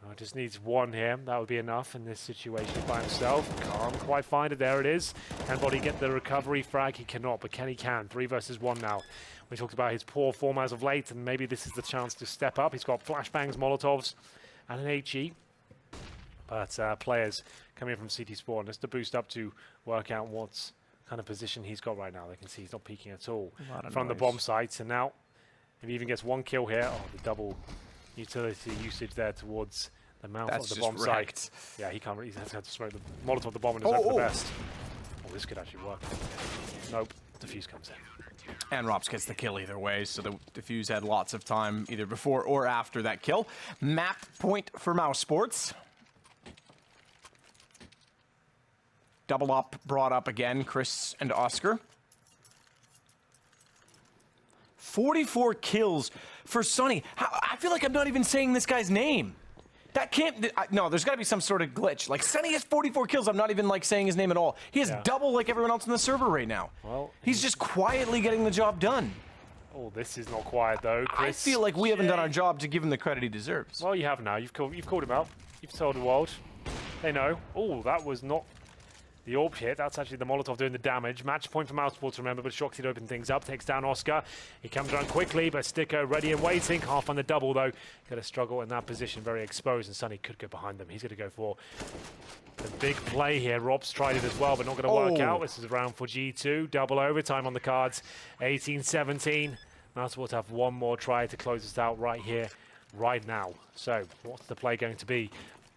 Oh, just needs 1 here. That would be enough in this situation by himself. Can't quite find it. There it is. Can Body get the recovery frag? He cannot, but Kenny can. 3 versus 1 now. We talked about his poor form as of late, and maybe this is the chance to step up. He's got flashbangs, Molotovs, and an HE. But players coming in from CT Spawn just to boost up to work out what kind of position he's got right now. They can see he's not peeking at all from the bomb sites. And now, if he even gets 1 kill here, oh, the double utility usage there towards the mouth of the bomb site. Yeah, he can't really, he has to smoke the Molotov the bomb and hope for the best. Oh, this could actually work. Nope, defuse comes in. And Rops gets the kill either way, so the defuse had lots of time either before or after that kill. Map point for mousesports. Double up, brought up again, Chris and Oscar. 44 kills for Sunny. I feel like I'm not even saying this guy's name. That can't, no, there's gotta be some sort of glitch. Like, Sunny has 44 kills, I'm not even like saying his name at all. He has double like everyone else on the server right now. Well, he's just quietly getting the job done. Oh, this is not quiet though, Chris. I feel like we haven't done our job to give him the credit he deserves. Well, you have now. You've called him out. You've told the world. They know. Oh, that was not The AWP hit, that's actually the Molotov doing the damage. Match point for mousesports, remember, but Shoxy to open things up, takes down Oscar. He comes around quickly, but Sticker ready and waiting. Half on the double, though. Going to struggle in that position, very exposed, and Sunny could go behind them. He's going to go for the big play here. Rob's tried it as well, but not going to work out. This is a round for G2. Double overtime on the cards. 18-17. Mousesports have one more try to close this out right here, right now. So, what's the play going to be?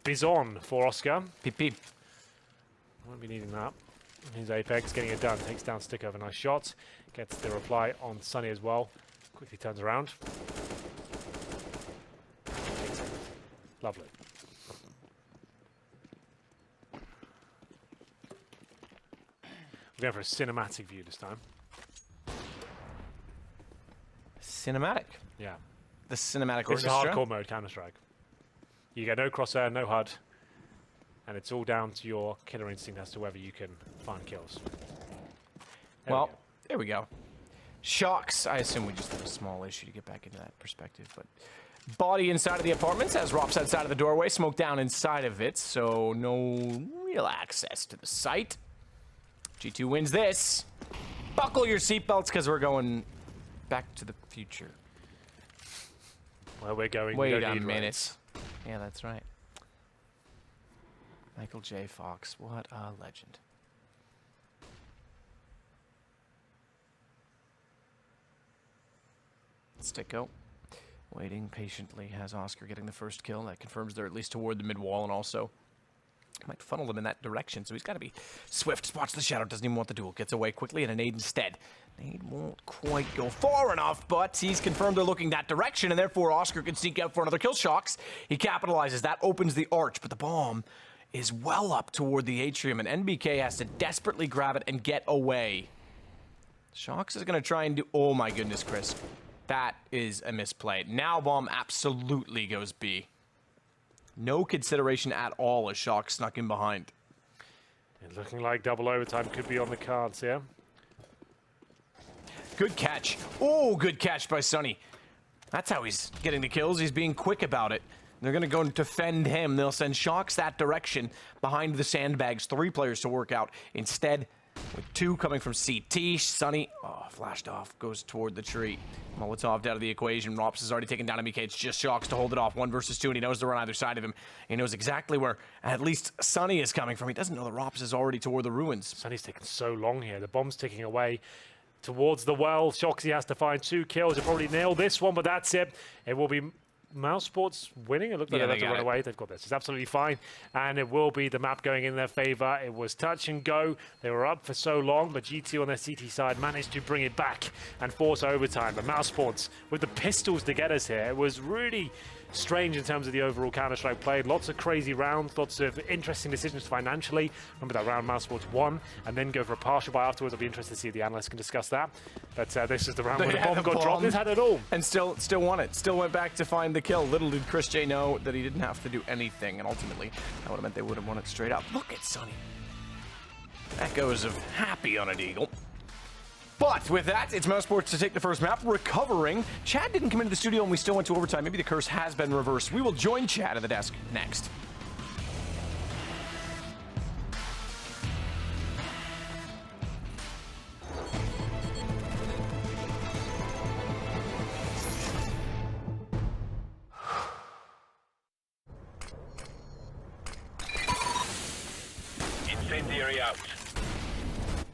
Bison for Oscar. PP. Won't be needing that. Here's Apex getting it done. Takes down Stick over. Nice shot. Gets the reply on Sunny as well. Quickly turns around. Lovely. We're going for a cinematic view this time. Cinematic. Yeah. The cinematic This is orchestra. hardcore mode, Counter-Strike. You get no crosshair, no HUD. And it's all down to your killer instinct as to whether you can find kills. Well, there we go. Shocks. I assume we just have a small issue to get back into that perspective, but body inside of the apartments as Rops outside of the doorway, smoke down inside of it, so no real access to the site. G2 wins this. Buckle your seatbelts because we're going back to the future. Where we're going, Wait we don't a need minute. Yeah, that's right. Michael J. Fox, what a legend. Sticko, waiting patiently, has Oscar getting the first kill. That confirms they're at least toward the mid wall, and also might funnel them in that direction, so he's got to be swift. Spots the shadow, doesn't even want the duel. Gets away quickly, and a nade instead. Nade won't quite go far enough, but he's confirmed they're looking that direction, and therefore Oscar can sneak out for another kill. Shocks, he capitalizes. That opens the arch, but the bomb is well up toward the atrium, and NBK has to desperately grab it and get away. Shocks is going to try and do... Oh my goodness, Chris. That is a misplay. Now bomb absolutely goes B. No consideration at all as Shock snuck in behind. It's looking like double overtime could be on the cards here. Good catch. Oh, good catch by Sunny. That's how he's getting the kills. He's being quick about it. They're going to go and defend him. They'll send Shocks that direction behind the sandbags. 3 players to work out. Instead, with 2 coming from CT, Sunny, flashed off, goes toward the tree. Molotov out of the equation. Rops has already taken down MBK. It's just Shocks to hold it off. 1 versus 2, and he knows they're on either side of him. He knows exactly where at least Sunny is coming from. He doesn't know that Rops is already toward the ruins. Sunny's taking so long here. The bomb's ticking away towards the well. Shoxy has to find 2 kills. He'll probably nail this one, but that's it. It will be mousesports winning. It looked like they had to run away. They've got this. It's absolutely fine. And it will be the map going in their favor. It was touch and go. They were up for so long, but G2 on their CT side managed to bring it back and force overtime. But mousesports with the pistols to get us here. It was really strange in terms of the overall Counter-Strike play. Lots of crazy rounds, lots of interesting decisions financially. Remember that round mousesports won and then go for a partial buy afterwards. I'll be interested to see if the analysts can discuss that. But this is the round where the bomb got dropped. This had it all. And still won it. Still went back to find the kill. Little did Chris J know that he didn't have to do anything, and ultimately that would have meant they would have won it straight up. Look at Sunny. Echoes of happy on a deagle. But with that, it's mousesports to take the first map, recovering. Chad didn't come into the studio and we still went to overtime. Maybe the curse has been reversed. We will join Chad at the desk next. Incendiary out.